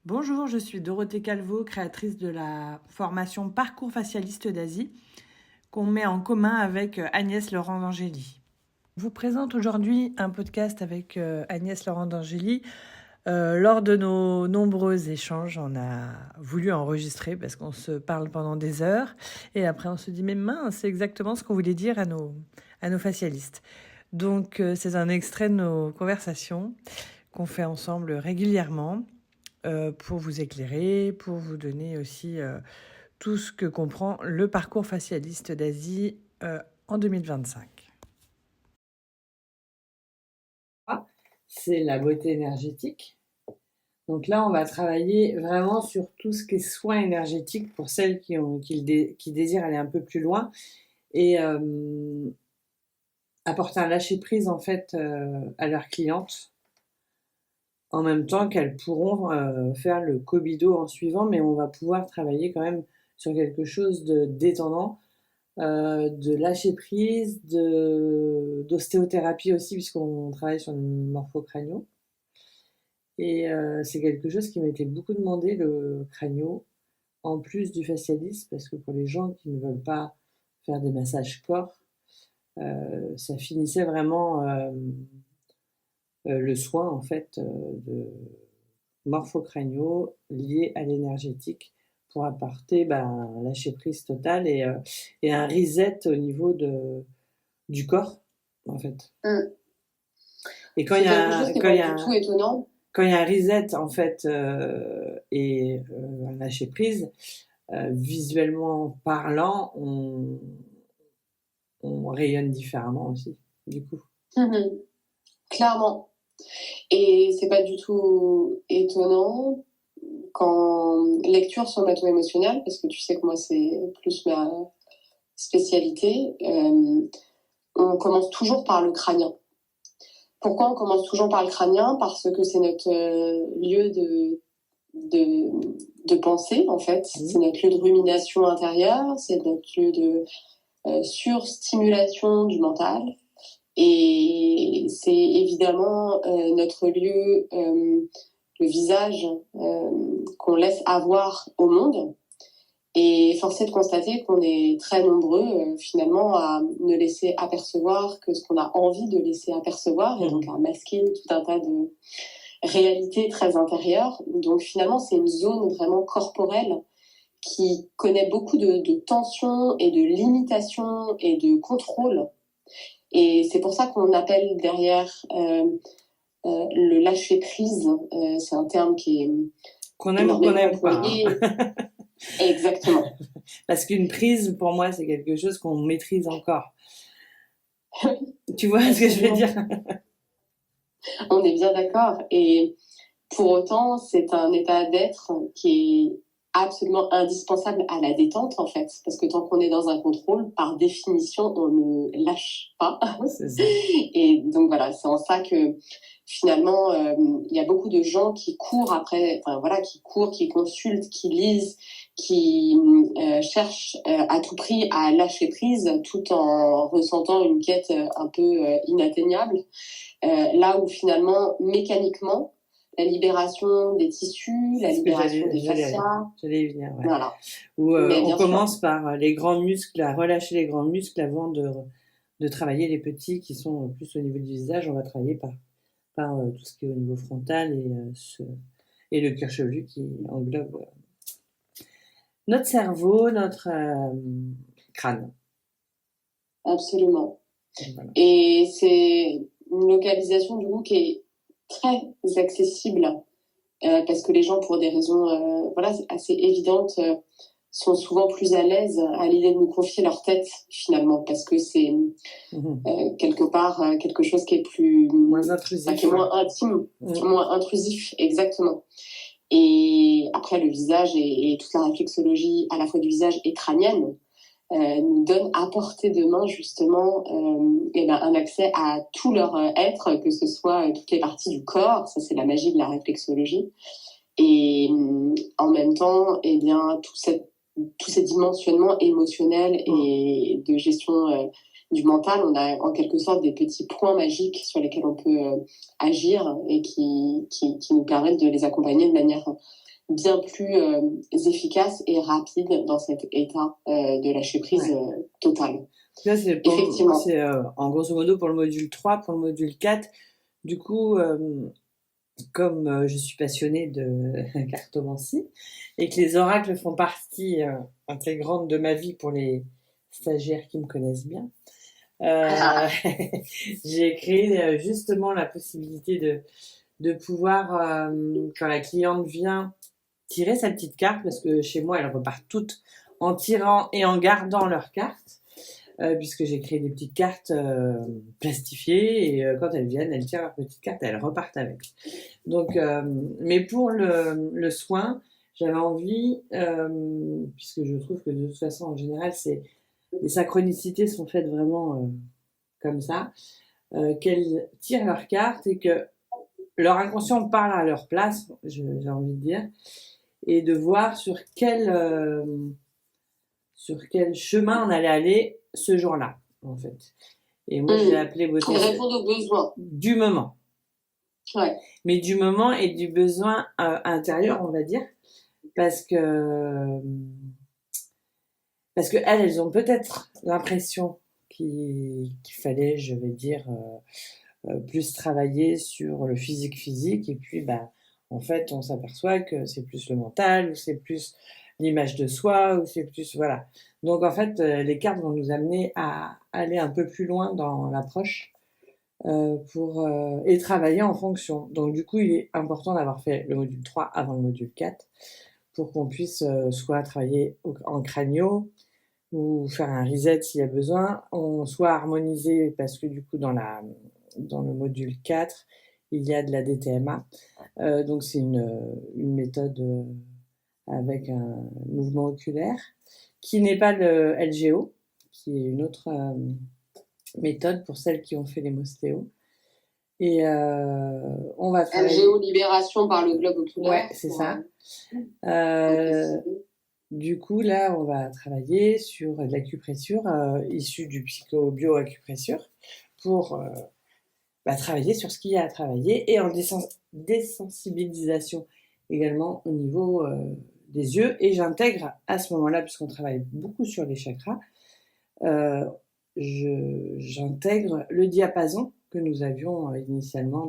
Bonjour, je suis Dorothée Calvo, créatrice de la formation Parcours facialiste d'Asie qu'on met en commun avec Agnès Laurent d'Angély. Je vous présente aujourd'hui un podcast avec Agnès Laurent d'Angély. Lors de nos nombreux échanges, on a voulu enregistrer parce qu'on se parle pendant des heures et après on se dit mais mince, c'est exactement ce qu'on voulait dire à nos facialistes. Donc c'est un extrait de nos conversations qu'on fait ensemble régulièrement pour vous éclairer, pour vous donner aussi tout ce que comprend le parcours facialiste d'Asie en 2025. C'est la beauté énergétique. Donc là, on va travailler vraiment sur tout ce qui est soin énergétique pour celles qui désirent aller un peu plus loin et apporter un lâcher-prise en fait à leurs clientes en même temps qu'elles pourront faire le cobido en suivant, mais on va pouvoir travailler quand même sur quelque chose de détendant, de lâcher prise, d'ostéothérapie aussi, puisqu'on travaille sur le morphocrânio. Et c'est quelque chose qui m'était beaucoup demandé, le crânio, en plus du facialiste, parce que pour les gens qui ne veulent pas faire des massages corps, ça finissait vraiment le soin en fait de morphocrânio lié à l'énergétique pour apporter un lâcher prise total et un reset au niveau du corps en fait. Et quand il y a un reset en fait et un lâcher prise, visuellement parlant, on rayonne différemment aussi du coup. Clairement. Et c'est pas du tout étonnant qu'en lecture somato-émotionnelle, parce que tu sais que moi c'est plus ma spécialité, on commence toujours par le crânien. Pourquoi on commence toujours par le crânien ? Parce que c'est notre lieu de pensée en fait, c'est notre lieu de rumination intérieure, c'est notre lieu de surstimulation du mental. Et c'est évidemment notre lieu, le visage qu'on laisse avoir au monde. Et force est de constater qu'on est très nombreux finalement à ne laisser apercevoir que ce qu'on a envie de laisser apercevoir, et donc à masquer tout un tas de réalités très intérieures. Donc finalement, c'est une zone vraiment corporelle qui connaît beaucoup de tensions et de limitations et de contrôle. Et c'est pour ça qu'on appelle derrière le lâcher prise. C'est un terme qu'on aime ou qu'on n'aime pas. Exactement. Parce qu'une prise, pour moi, c'est quelque chose qu'on maîtrise encore. Tu vois ce que je veux dire ? On est bien d'accord. Et pour autant, c'est un état d'être qui est absolument indispensable à la détente, en fait. Parce que tant qu'on est dans un contrôle, par définition, on ne lâche pas. C'est ça. Et donc voilà, c'est en ça que finalement, il y a beaucoup de gens qui courent après, qui consultent, qui lisent, qui cherchent à tout prix à lâcher prise, tout en ressentant une quête un peu inatteignable. Là où finalement, mécaniquement, la libération des tissus, la libération des fascias. J'allais y venir, ouais. Voilà. Où on commence par les grands muscles, à relâcher les grands muscles avant de travailler les petits qui sont plus au niveau du visage. On va travailler par tout ce qui est au niveau frontal et le cuir chevelu qui englobe notre cerveau, notre crâne. Absolument. Voilà. Et c'est une localisation du coup qui est très accessible parce que les gens, pour des raisons assez évidentes, sont souvent plus à l'aise à l'idée de nous confier leur tête finalement, parce que c'est quelque part quelque chose qui est plus moins intrusif, qui est moins intime, moins intrusif, exactement. Et après, le visage et toute la réflexologie à la fois du visage et crânienne nous donne à portée de main justement un accès à tout leur être, que ce soit toutes les parties du corps. Ça, c'est la magie de la réflexologie. Et en même temps, tous ces dimensionnements émotionnels et de gestion du mental, on a en quelque sorte des petits points magiques sur lesquels on peut agir et qui nous permettent de les accompagner de manière bien plus efficace et rapide dans cet état de lâcher prise totale. Là, Effectivement. C'est en grosso modo pour le module 3, pour le module 4. Du coup, comme je suis passionnée de cartomancie et que les oracles font partie intégrante de ma vie pour les stagiaires qui me connaissent bien, j'ai créé justement la possibilité de pouvoir, quand la cliente vient, tirer sa petite carte, parce que chez moi, elles repartent toutes en tirant et en gardant leur carte, puisque j'ai créé des petites cartes plastifiées, et quand elles viennent, elles tirent leur petite carte et elles repartent avec. Donc, mais pour le soin, j'avais envie, puisque je trouve que de toute façon, en général, les synchronicités sont faites vraiment comme ça, qu'elles tirent leur carte et que leur inconscient parle à leur place, j'ai envie de dire, et de voir sur quel chemin on allait aller ce jour-là, en fait. Et moi, j'ai appelé beauté. Et répondre aux besoins. Du moment. Ouais. Mais du moment et du besoin intérieur, on va dire, parce que elles ont peut-être l'impression qu'il fallait, je vais dire, plus travailler sur le physique, et puis en fait on s'aperçoit que c'est plus le mental, ou c'est plus l'image de soi, ou c'est plus voilà. Donc en fait les cartes vont nous amener à aller un peu plus loin dans l'approche et travailler en fonction. Donc du coup il est important d'avoir fait le module 3 avant le module 4 pour qu'on puisse soit travailler en crânio ou faire un reset s'il y a besoin, soit harmoniser, parce que du coup dans le module 4, il y a de la DTMA. Donc c'est une méthode avec un mouvement oculaire qui n'est pas le LGO, qui est une autre méthode pour celles qui ont fait l'hémostéo. Et on va travailler... LGO, libération par le globe oculaire. Ouais, c'est ça. Du coup, là, on va travailler sur de l'acupressure issue du psycho-bio-acupressure pour travailler sur ce qu'il y a à travailler, et en désensibilisation également au niveau des yeux. Et j'intègre à ce moment-là, puisqu'on travaille beaucoup sur les chakras, j'intègre le diapason que nous avions initialement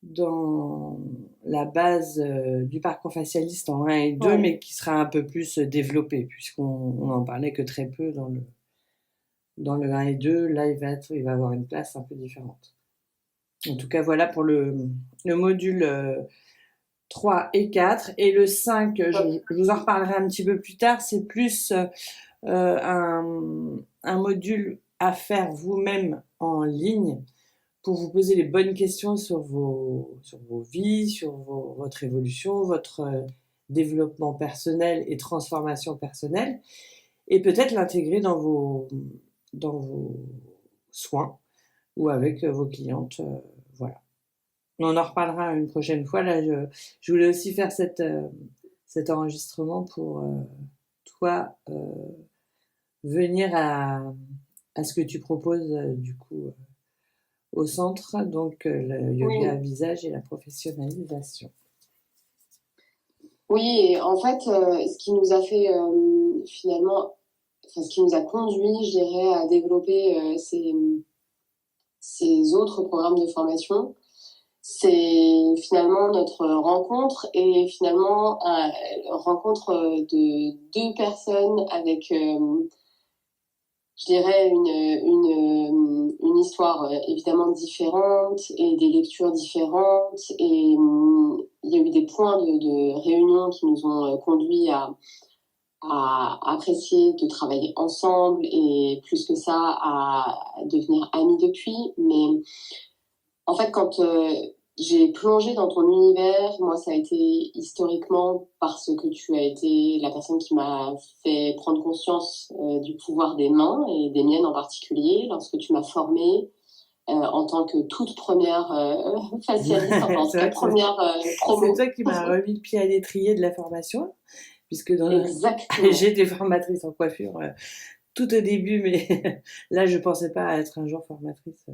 dans la base du parcours facialiste en 1 et 2, mais qui sera un peu plus développé, puisqu'on n'en parlait que très peu dans le 1 et 2. Là, il va avoir une place un peu différente. En tout cas, voilà pour le module 3 et 4. Et le 5, je vous en reparlerai un petit peu plus tard, c'est plus un module à faire vous-même en ligne, pour vous poser les bonnes questions sur vos vies, sur votre évolution, votre développement personnel et transformation personnelle, et peut-être l'intégrer dans vos soins ou avec vos clientes. Voilà. On en reparlera une prochaine fois. Là, je voulais aussi faire cet enregistrement pour toi venir à ce que tu proposes du coup au centre, donc le yoga visage et la professionnalisation. Oui, et en fait, ce qui nous a fait finalement, ce qui nous a conduit, je dirais, à développer ces autres programmes de formation, c'est finalement notre rencontre, et finalement rencontre de 2 personnes avec je dirais une histoire évidemment différente, et des lectures différentes, et il y a eu des points de réunion qui nous ont conduits à apprécier de travailler ensemble, et plus que ça à devenir amis depuis. Mais en fait, quand j'ai plongé dans ton univers, moi, ça a été historiquement parce que tu as été la personne qui m'a fait prendre conscience du pouvoir des mains, et des miennes en particulier, lorsque tu m'as formée en tant que toute première facialiste, enfin, en tout cas première promo. C'est toi qui m'as remis le pied à l'étrier de la formation, puisque j'étais formatrice en coiffure tout au début, mais là, je pensais pas à être un jour formatrice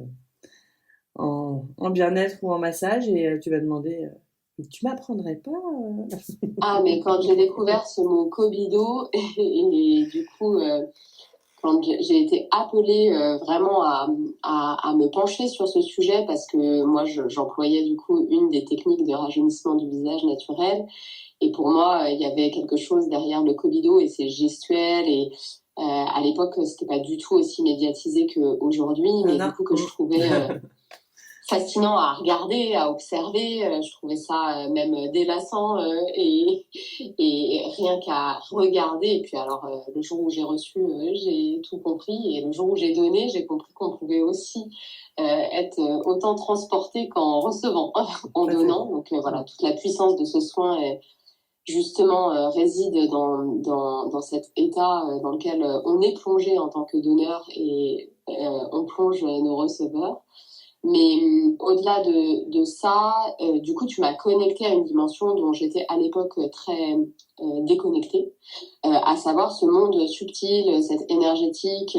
en bien-être ou en massage, et tu m'as demandé Tu m'apprendrais pas Ah, mais quand j'ai découvert ce mot cobido, et du coup, quand j'ai été appelée vraiment à me pencher sur ce sujet, parce que moi, j'employais du coup une des techniques de rajeunissement du visage naturel. Et pour moi, il y avait quelque chose derrière le cobido et ses gestuels. Et à l'époque, c'était pas du tout aussi médiatisé qu'aujourd'hui, mais non. du coup, que je trouvais fascinant à regarder, à observer. Je trouvais ça même délassant et rien qu'à regarder. Et puis alors, le jour où j'ai reçu, j'ai tout compris. Et le jour où j'ai donné, j'ai compris qu'on pouvait aussi être autant transporté qu'en recevant, en donnant. Donc voilà, toute la puissance de ce soin justement réside dans cet état dans lequel on est plongé en tant que donneur et on plonge nos receveurs. Mais au-delà de ça, du coup, tu m'as connecté à une dimension dont j'étais à l'époque très déconnectée, à savoir ce monde subtil, cette énergétique.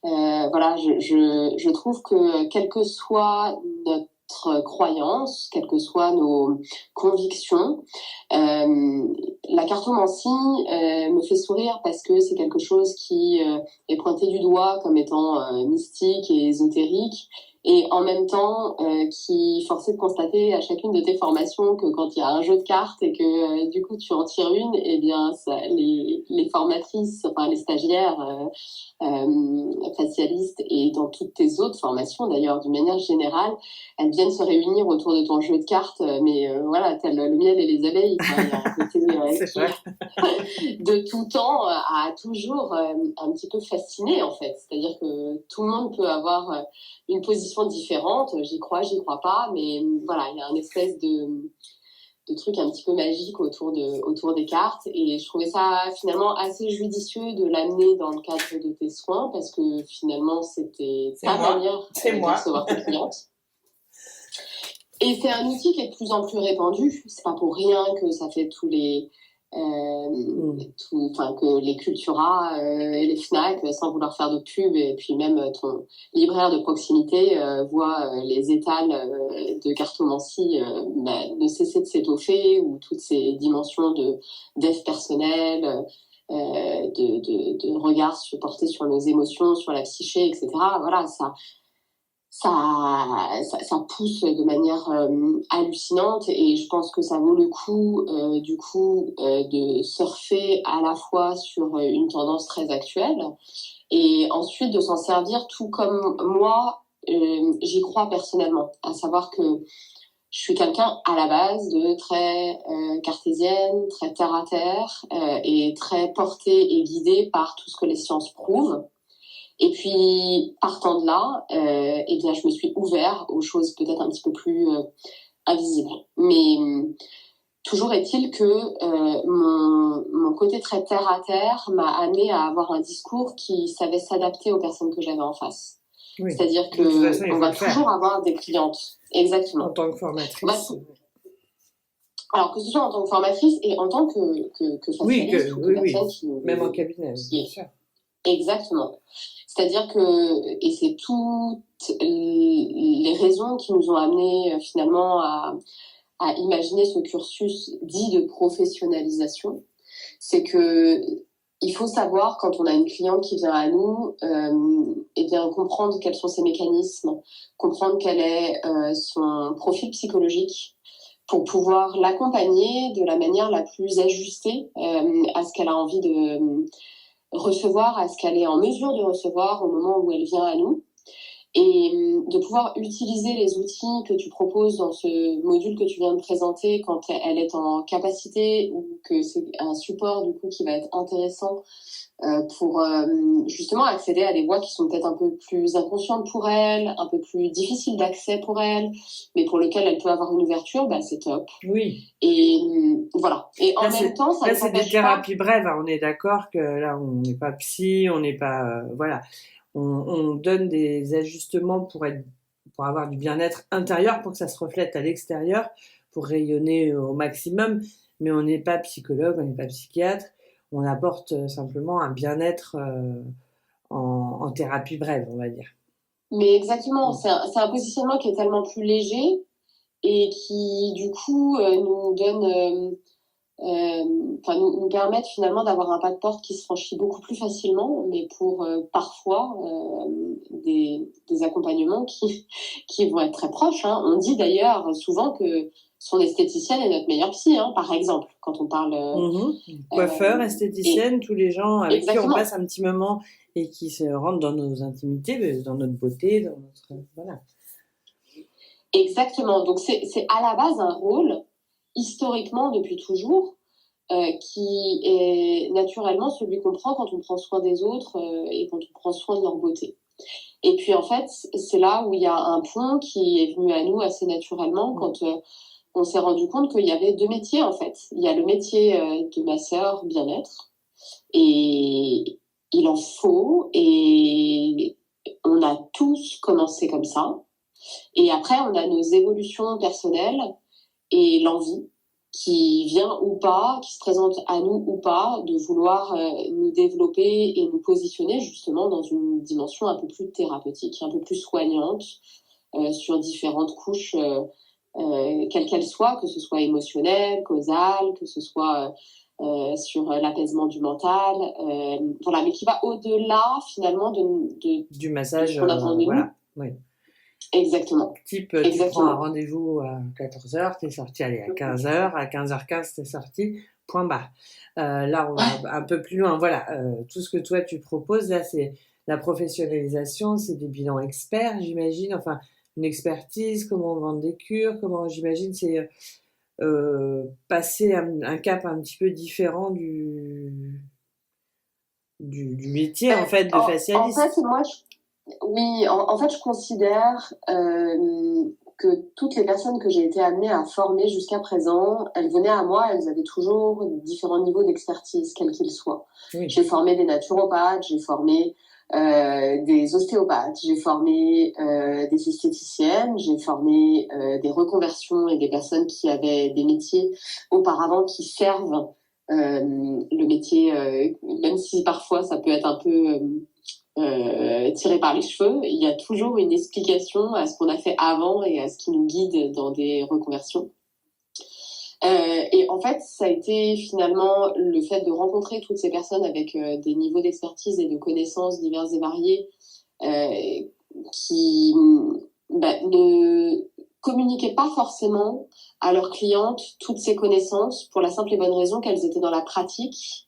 Voilà, je trouve que quelle que soit notre croyance, quelles que soient nos convictions, la cartomancie me fait sourire parce que c'est quelque chose qui est pointé du doigt comme étant mystique et ésotérique, et en même temps qui forçait de constater à chacune de tes formations que quand il y a un jeu de cartes et que du coup tu en tires une, eh bien ça, les formatrices, enfin les stagiaires facialistes et dans toutes tes autres formations d'ailleurs d'une manière générale, elles viennent se réunir autour de ton jeu de cartes, mais voilà, tel le miel et les abeilles, quoi. Il y a un côté de tout temps a toujours un petit peu fasciné en fait. C'est-à-dire que tout le monde peut avoir une position différente, j'y crois pas, mais voilà, il y a une espèce de truc un petit peu magique autour des cartes, et je trouvais ça finalement assez judicieux de l'amener dans le cadre de tes soins, parce que finalement c'était ta manière de recevoir tes clientes. Et c'est un outil qui est de plus en plus répandu. C'est pas pour rien que ça fait tous les que les Cultura et les Fnac, sans vouloir faire de pub, et puis même ton libraire de proximité voit les étals de cartomancie ne cesser de s'étoffer, ou toutes ces dimensions de dev personnel, de regard porté sur nos émotions, sur la psyché, etc. Voilà, ça pousse de manière hallucinante, et je pense que ça vaut le coup du coup de surfer à la fois sur une tendance très actuelle, et ensuite de s'en servir tout comme moi j'y crois personnellement, à savoir que je suis quelqu'un à la base de très cartésienne, très terre à terre, et très portée et guidée par tout ce que les sciences prouvent. Et puis, partant de là, eh bien, je me suis ouvert aux choses peut-être un petit peu plus invisibles. Mais toujours est-il que mon côté très terre à terre m'a amené à avoir un discours qui savait s'adapter aux personnes que j'avais en face. Oui. C'est-à-dire que on va toujours avoir des clientes. Exactement. En tant que formatrice. Alors, que ce soit en tant que formatrice et en tant que facialiste, ou que personne qui... Même en cabinet, bien sûr. Exactement. C'est-à-dire que, et c'est toutes les raisons qui nous ont amenés finalement à imaginer ce cursus dit de professionnalisation, c'est que il faut savoir, quand on a une cliente qui vient à nous, eh bien comprendre quels sont ses mécanismes, comprendre quel est son profil psychologique, pour pouvoir l'accompagner de la manière la plus ajustée à ce qu'elle a envie de recevoir, à ce qu'elle est en mesure de recevoir au moment où elle vient à nous, et de pouvoir utiliser les outils que tu proposes dans ce module que tu viens de présenter quand elle est en capacité, ou que c'est un support du coup qui va être intéressant pour justement accéder à des voies qui sont peut-être un peu plus inconscientes pour elle, un peu plus difficiles d'accès pour elle, mais pour lesquelles elle peut avoir une ouverture, bah, c'est top. Oui. Et voilà. Et en même temps, ça là, c'est des thérapies brèves, hein. On est d'accord que là, on n'est pas psy, on n'est pas... voilà. On donne des ajustements pour avoir du bien-être intérieur, pour que ça se reflète à l'extérieur, pour rayonner au maximum, mais on n'est pas psychologue, on n'est pas psychiatre, on apporte simplement un bien-être en thérapie brève, on va dire. Mais exactement, c'est un positionnement qui est tellement plus léger, et qui du coup nous donnent nous permettent finalement d'avoir un pas de porte qui se franchit beaucoup plus facilement, mais pour parfois des accompagnements qui vont être très proches. Hein. On dit d'ailleurs souvent que son esthéticienne est notre meilleure psy, hein, par exemple, quand on parle... Coiffeur, esthéticienne, tous les gens avec qui on exactement. passe un petit moment et qui se rentrent dans nos intimités, dans notre beauté, dans notre... Voilà. Exactement. Donc c'est à la base un rôle, historiquement, depuis toujours, qui est naturellement celui qu'on prend quand on prend soin des autres et quand on prend soin de leur beauté. Et puis en fait, c'est là où il y a un point qui est venu à nous assez naturellement quand on s'est rendu compte qu'il y avait deux métiers en fait. Il y a le métier de masseur bien-être et il en faut et on a tous commencé comme ça. Et après, on a nos évolutions personnelles et l'envie qui vient ou pas, qui se présente à nous ou pas, de vouloir nous développer et nous positionner justement dans une dimension un peu plus thérapeutique, un peu plus soignante, sur différentes couches, quelles qu'elles soient, que ce soit émotionnelle, causale, que ce soit sur l'apaisement du mental, voilà, mais qui va au-delà finalement du massage, de ce qu'on attend de nous. voilà, oui. Exactement. Type, tu prends un rendez-vous à 14h, t'es sorti, allez, à 15h, à 15h15, t'es sorti, point barre. Là, on va un peu plus loin. Voilà, tout ce que toi, tu proposes, là, c'est la professionnalisation, c'est des bilans experts, j'imagine, enfin, une expertise, comment on vend des cures, comment, j'imagine, c'est passer un cap un petit peu différent du métier, en fait, de facialiste. En fait, moi, oui, en fait, je considère que toutes les personnes que j'ai été amenée à former jusqu'à présent, elles venaient à moi, elles avaient toujours différents niveaux d'expertise, quels qu'ils soient. Oui. J'ai formé des naturopathes, j'ai formé des ostéopathes, j'ai formé des esthéticiennes, j'ai formé des reconversions et des personnes qui avaient des métiers auparavant qui servent le métier, même si parfois ça peut être un peu... tiré par les cheveux, il y a toujours une explication à ce qu'on a fait avant et à ce qui nous guide dans des reconversions. Et en fait, ça a été finalement le fait de rencontrer toutes ces personnes avec des niveaux d'expertise et de connaissances divers et variés qui ne communiquaient pas forcément à leurs clientes toutes ces connaissances pour la simple et bonne raison qu'elles étaient dans la pratique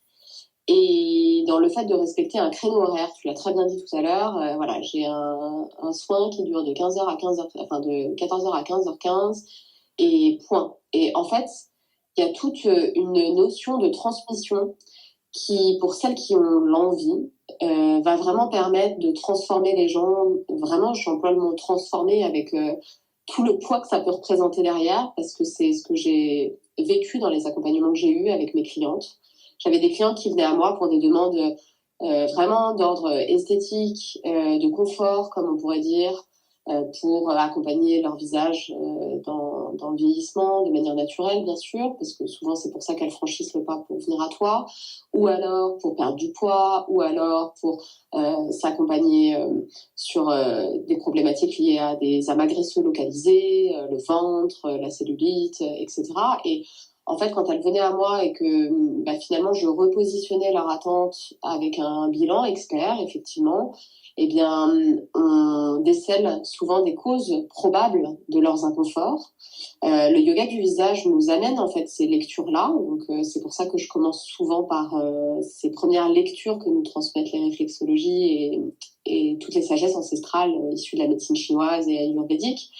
et dans le fait de respecter un créneau horaire. Tu l'as très bien dit tout à l'heure, voilà, j'ai un soin qui dure de 15h à 15h, enfin de 14h à 15h15 et point. Et en fait, il y a toute une notion de transmission qui, pour celles qui ont l'envie, va vraiment permettre de transformer les gens. Vraiment, j'emploie le mot transformer avec tout le poids que ça peut représenter derrière, parce que c'est ce que j'ai vécu dans les accompagnements que j'ai eus avec mes clientes. J'avais des clientes qui venaient à moi pour des demandes vraiment d'ordre esthétique, de confort, comme on pourrait dire, pour accompagner leur visage dans le vieillissement de manière naturelle, bien sûr, parce que souvent c'est pour ça qu'elles franchissent le pas pour venir à toi, ou alors pour perdre du poids, ou alors pour s'accompagner sur des problématiques liées à des amas graisseux localisés, le ventre, la cellulite, etc. Et en fait, quand elles venaient à moi et que finalement je repositionnais leur attente avec un bilan expert, effectivement, eh bien, on décèle souvent des causes probables de leurs inconforts. Le yoga du visage nous amène en fait ces lectures-là. Donc, c'est pour ça que je commence souvent par ces premières lectures que nous transmettent les réflexologies et toutes les sagesses ancestrales issues de la médecine chinoise et ayurvédique.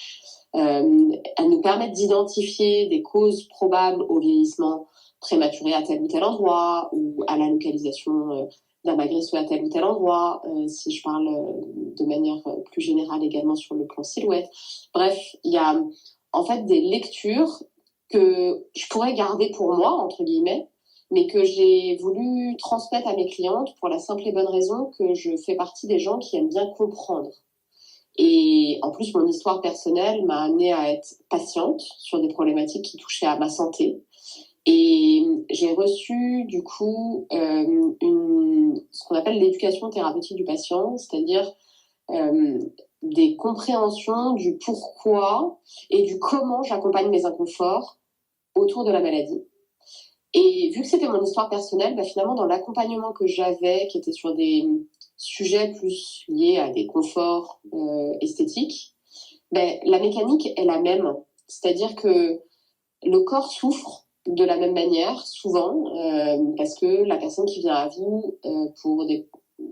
Elles nous permettent d'identifier des causes probables au vieillissement prématuré à tel ou tel endroit ou à la localisation d'un graisseux à tel ou tel endroit, si je parle de manière plus générale également sur le plan silhouette. Bref, il y a en fait des lectures que je pourrais garder pour moi, entre guillemets, mais que j'ai voulu transmettre à mes clientes pour la simple et bonne raison que je fais partie des gens qui aiment bien comprendre. Et en plus, mon histoire personnelle m'a amenée à être patiente sur des problématiques qui touchaient à ma santé. Et j'ai reçu du coup ce qu'on appelle l'éducation thérapeutique du patient, c'est-à-dire des compréhensions du pourquoi et du comment j'accompagne mes inconforts autour de la maladie. Et vu que c'était mon histoire personnelle, finalement, dans l'accompagnement que j'avais, qui était sur des sujets plus liés à des conforts esthétiques, la mécanique est la même. C'est-à-dire que le corps souffre de la même manière, souvent, parce que la personne qui vient à vous pour des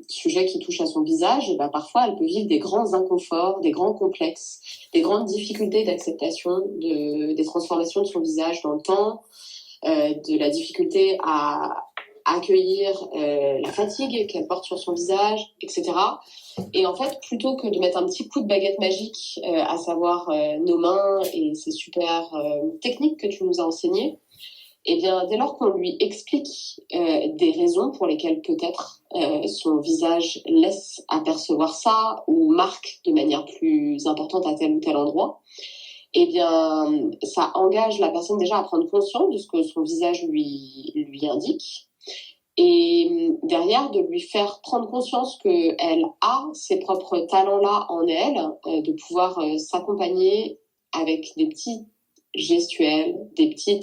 sujets qui touchent à son visage, parfois, elle peut vivre des grands inconforts, des grands complexes, des grandes difficultés d'acceptation des transformations de son visage dans le temps, de la difficulté à accueillir la fatigue qu'elle porte sur son visage, etc. Et en fait, plutôt que de mettre un petit coup de baguette magique, à savoir nos mains et ces super techniques que tu nous as enseignées, eh bien, dès lors qu'on lui explique des raisons pour lesquelles peut-être son visage laisse apercevoir ça ou marque de manière plus importante à tel ou tel endroit, eh bien, ça engage la personne déjà à prendre conscience de ce que son visage lui indique. Et derrière, de lui faire prendre conscience qu'elle a ces propres talents-là en elle, de pouvoir s'accompagner avec des petits gestuels, des petits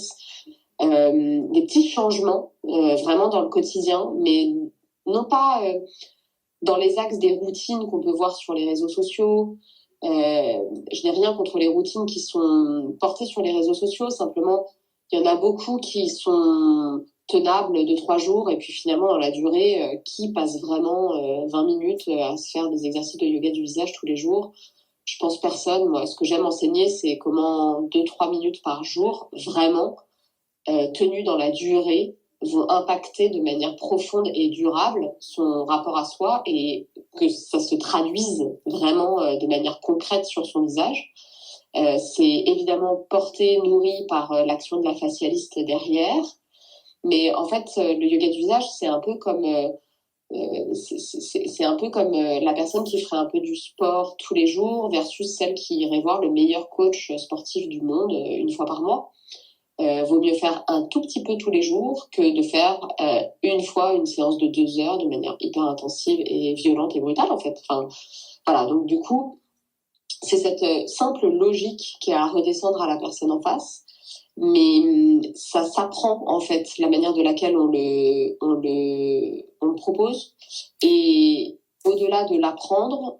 changements vraiment dans le quotidien, mais non pas dans les axes des routines qu'on peut voir sur les réseaux sociaux. Je n'ai rien contre les routines qui sont portées sur les réseaux sociaux, simplement il y en a beaucoup qui sont tenables de 3 jours et puis finalement dans la durée, qui passe vraiment 20 minutes à se faire des exercices de yoga du visage tous les jours? Je pense personne. Moi, ce que j'aime enseigner, c'est comment 2-3 minutes par jour, vraiment, tenues dans la durée, vont impacter de manière profonde et durable son rapport à soi et que ça se traduise vraiment de manière concrète sur son visage. C'est évidemment porté, nourri par l'action de la facialiste derrière. Mais en fait, le yoga du visage, c'est un peu comme c'est un peu comme la personne qui ferait un peu du sport tous les jours versus celle qui irait voir le meilleur coach sportif du monde une fois par mois. Vaut mieux faire un tout petit peu tous les jours que de faire une fois une séance de 2 heures de manière hyper intensive et violente et brutale en fait. Enfin, voilà, donc du coup, c'est cette simple logique qui est à redescendre à la personne en face. Mais ça s'apprend en fait la manière de laquelle on le propose, et au-delà de l'apprendre,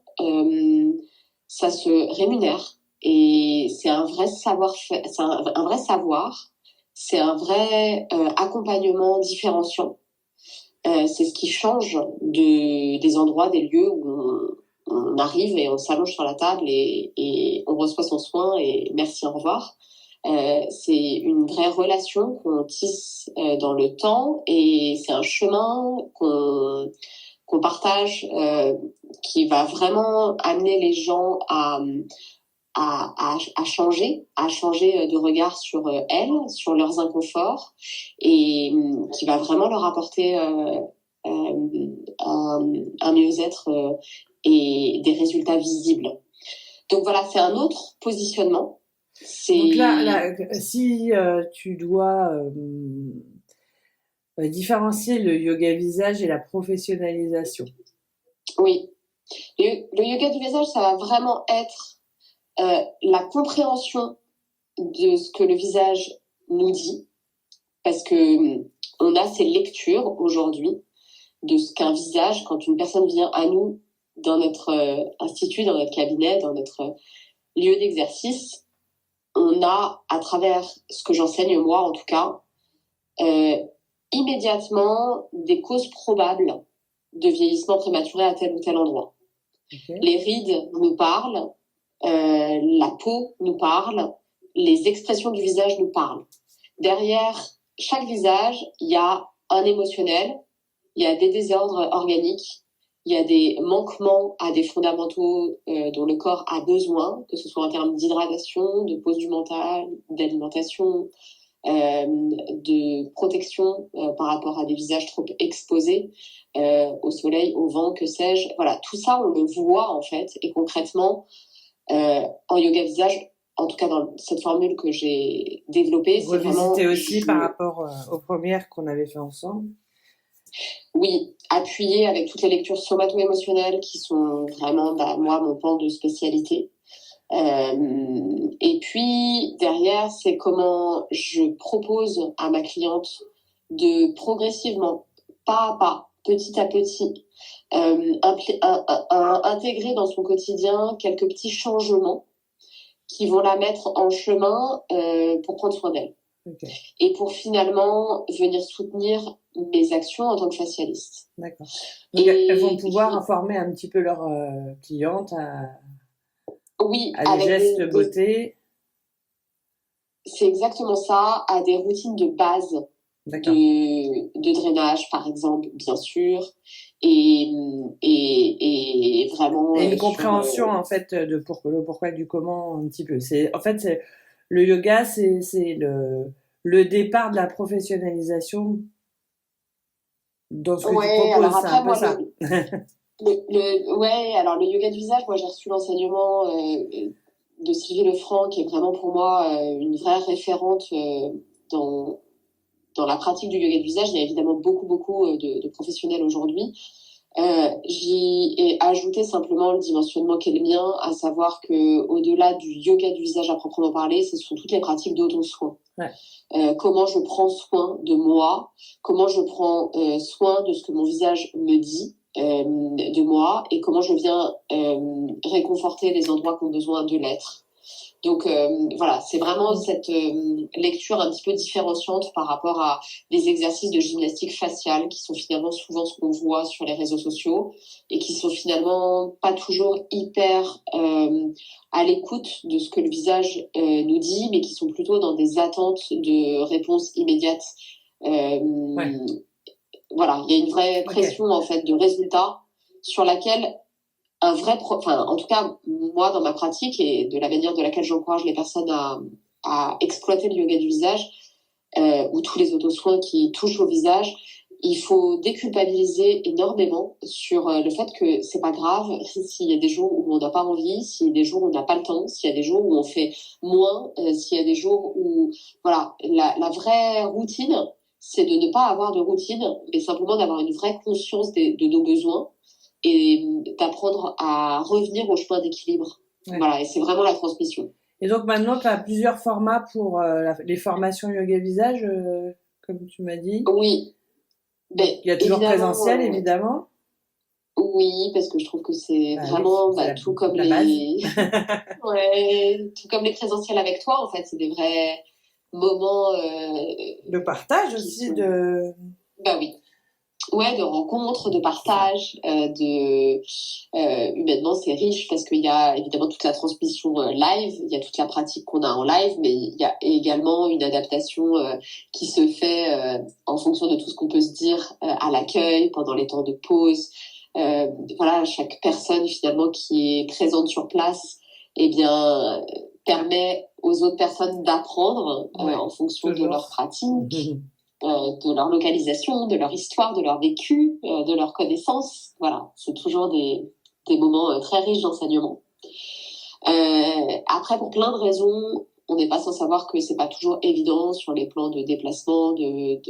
ça se rémunère et c'est un vrai savoir, c'est un vrai savoir, c'est un vrai accompagnement différenciant. C'est ce qui change des endroits, des lieux où on arrive et on s'allonge sur la table et on reçoit son soin et merci, au revoir. C'est une vraie relation qu'on tisse dans le temps et c'est un chemin qu'on partage, qui va vraiment amener les gens à changer de regard sur elles, sur leurs inconforts, et qui va vraiment leur apporter un mieux-être et des résultats visibles. Donc voilà, c'est un autre positionnement. Donc là, si tu dois différencier le yoga visage et la professionnalisation. Oui. Le yoga du visage, ça va vraiment être la compréhension de ce que le visage nous dit, parce que on a ces lectures aujourd'hui de ce qu'un visage, quand une personne vient à nous dans notre institut, dans notre cabinet, dans notre lieu d'exercice, on a, à travers ce que j'enseigne moi en tout cas, immédiatement des causes probables de vieillissement prématuré à tel ou tel endroit. Okay. Les rides nous parlent, la peau nous parle, les expressions du visage nous parlent. Derrière chaque visage, il y a un émotionnel, il y a des désordres organiques, il y a des manquements à des fondamentaux dont le corps a besoin, que ce soit en termes d'hydratation, de pose du mental, d'alimentation, de protection par rapport à des visages trop exposés au soleil, au vent, que sais-je. Voilà, tout ça, on le voit en fait, et concrètement, en yoga visage, en tout cas dans cette formule que j'ai développée, c'est vraiment... aussi par rapport aux premières qu'on avait fait ensemble. Oui, appuyé avec toutes les lectures somato-émotionnelles qui sont vraiment, moi, mon pan de spécialité. Et puis, derrière, c'est comment je propose à ma cliente de progressivement, pas à pas, petit à petit, intégrer dans son quotidien quelques petits changements qui vont la mettre en chemin pour prendre soin d'elle. Okay. Et pour finalement venir soutenir mes actions en tant que facialiste. D'accord. Donc elles vont pouvoir informer un petit peu leurs clientes à des gestes beauté. C'est exactement ça, à des routines de base de drainage, par exemple, bien sûr, et vraiment... Et une compréhension, en fait, de le pourquoi du comment, un petit peu. Le yoga, c'est le départ de la professionnalisation dans ce que tu proposes, alors après, c'est un peu moi, ça. Alors le yoga du visage, moi j'ai reçu l'enseignement de Sylvie Lefranc, qui est vraiment pour moi une vraie référente dans la pratique du yoga du visage. Il y a évidemment beaucoup de professionnels aujourd'hui. J'y ai ajouté simplement le dimensionnement qui est le mien, à savoir que au-delà du yoga du visage à proprement parler, ce sont toutes les pratiques d'auto-soin. Ouais. Comment je prends soin de moi, comment je prends soin de ce que mon visage me dit de moi, et comment je viens réconforter les endroits qui ont besoin de l'être. Donc voilà, c'est vraiment cette lecture un petit peu différenciante par rapport à des exercices de gymnastique faciale qui sont finalement souvent ce qu'on voit sur les réseaux sociaux et qui sont finalement pas toujours hyper à l'écoute de ce que le visage nous dit, mais qui sont plutôt dans des attentes de réponses immédiates. Ouais. Voilà, il y a une vraie pression en fait de résultat sur laquelle en tout cas, moi, dans ma pratique et de la manière de laquelle j'encourage les personnes à exploiter le yoga du visage, ou tous les auto-soins qui touchent au visage, il faut déculpabiliser énormément sur le fait que c'est pas grave s'il y a des jours où on n'a pas envie, s'il y a des jours où on n'a pas le temps, s'il y a des jours où on fait moins, s'il y a des jours où, voilà, la vraie routine, c'est de ne pas avoir de routine, mais simplement d'avoir une vraie conscience de nos besoins, et d'apprendre à revenir au chemin d'équilibre. Ouais. Voilà, et c'est vraiment la transmission. Et donc maintenant, tu as plusieurs formats pour les formations yoga visage, comme tu m'as dit. Oui. Il y a toujours présentiel, évidemment. Oui, parce que je trouve que c'est vraiment tout comme les... tout comme les présentiels avec toi, en fait. C'est des vrais moments... de partage aussi, oui. Ouais, de rencontres, de partage, humainement c'est riche parce qu'il y a évidemment toute la transmission live, il y a toute la pratique qu'on a en live, mais il y a également une adaptation qui se fait en fonction de tout ce qu'on peut se dire à l'accueil, pendant les temps de pause. Voilà, chaque personne finalement qui est présente sur place, permet aux autres personnes d'apprendre en fonction de leur pratique. De leur localisation, de leur histoire, de leur vécu, de leur connaissance. Voilà, c'est toujours des moments très riches d'enseignement. Après, pour plein de raisons, on n'est pas sans savoir que c'est pas toujours évident sur les plans de déplacement, de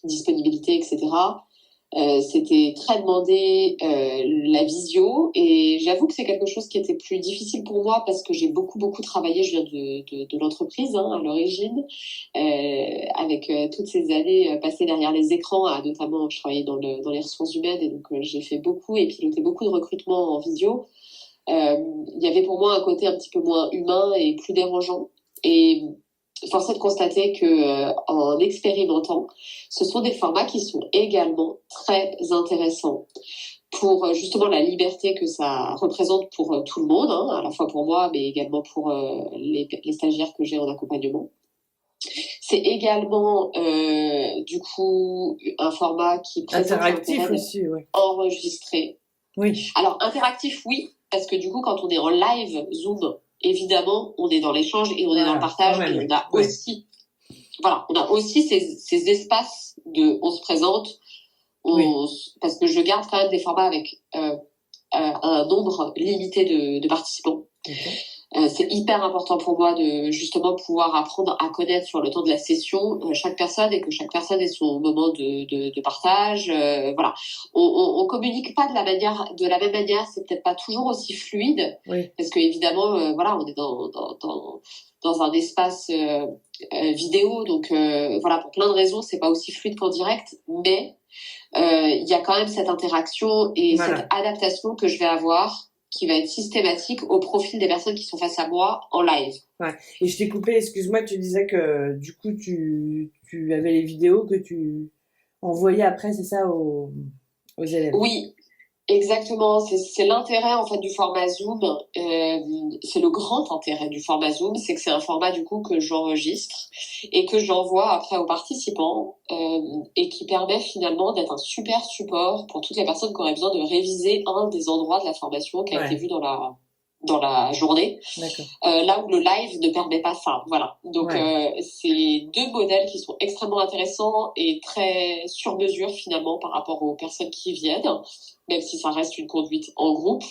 disponibilité, etc. C'était très demandé la visio, et j'avoue que c'est quelque chose qui était plus difficile pour moi parce que j'ai beaucoup travaillé. Je viens de l'entreprise à l'origine, avec toutes ces années passées derrière les écrans, notamment je travaillais dans les ressources humaines, et donc j'ai fait beaucoup et piloté beaucoup de recrutement en visio. Il y avait pour moi un côté un petit peu moins humain et plus dérangeant, et force est de constater que en expérimentant, ce sont des formats qui sont également très intéressants pour justement la liberté que ça représente pour tout le monde, à la fois pour moi, mais également pour les stagiaires que j'ai en accompagnement. C'est également du coup un format qui présente interactif aussi, enregistré. Oui. Alors interactif, oui, parce que du coup quand on est en live Zoom, évidemment, on est dans l'échange et on est dans le partage, et on a aussi ces espaces on se présente, parce que je garde quand même des formats avec un nombre limité de participants. Okay. C'est hyper important pour moi de justement pouvoir apprendre à connaître sur le temps de la session chaque personne et que chaque personne ait son moment de partage. Voilà, on communique pas de la même manière. C'est peut-être pas toujours aussi fluide Oui. parce que évidemment, voilà, on est dans un espace vidéo, donc voilà, pour plein de raisons, c'est pas aussi fluide qu'en direct, mais il y a quand même cette interaction et Voilà. cette adaptation que je vais avoir qui va être systématique au profil des personnes qui sont face à moi en live. Ouais. Et je t'ai coupé, excuse-moi, tu disais que du coup, tu avais les vidéos que tu envoyais après, c'est ça, aux élèves? Oui, exactement. C'est l'intérêt en fait du format Zoom. C'est le grand intérêt du format Zoom, c'est que c'est un format du coup que j'enregistre et que j'envoie après aux participants et qui permet finalement d'être un super support pour toutes les personnes qui auraient besoin de réviser un des endroits de la formation qui a été vu dans la journée. D'accord. Là où le live ne permet pas ça. Voilà. Donc, c'est deux modèles qui sont extrêmement intéressants et très sur mesure finalement par rapport aux personnes qui viennent, même si ça reste une conduite en groupe.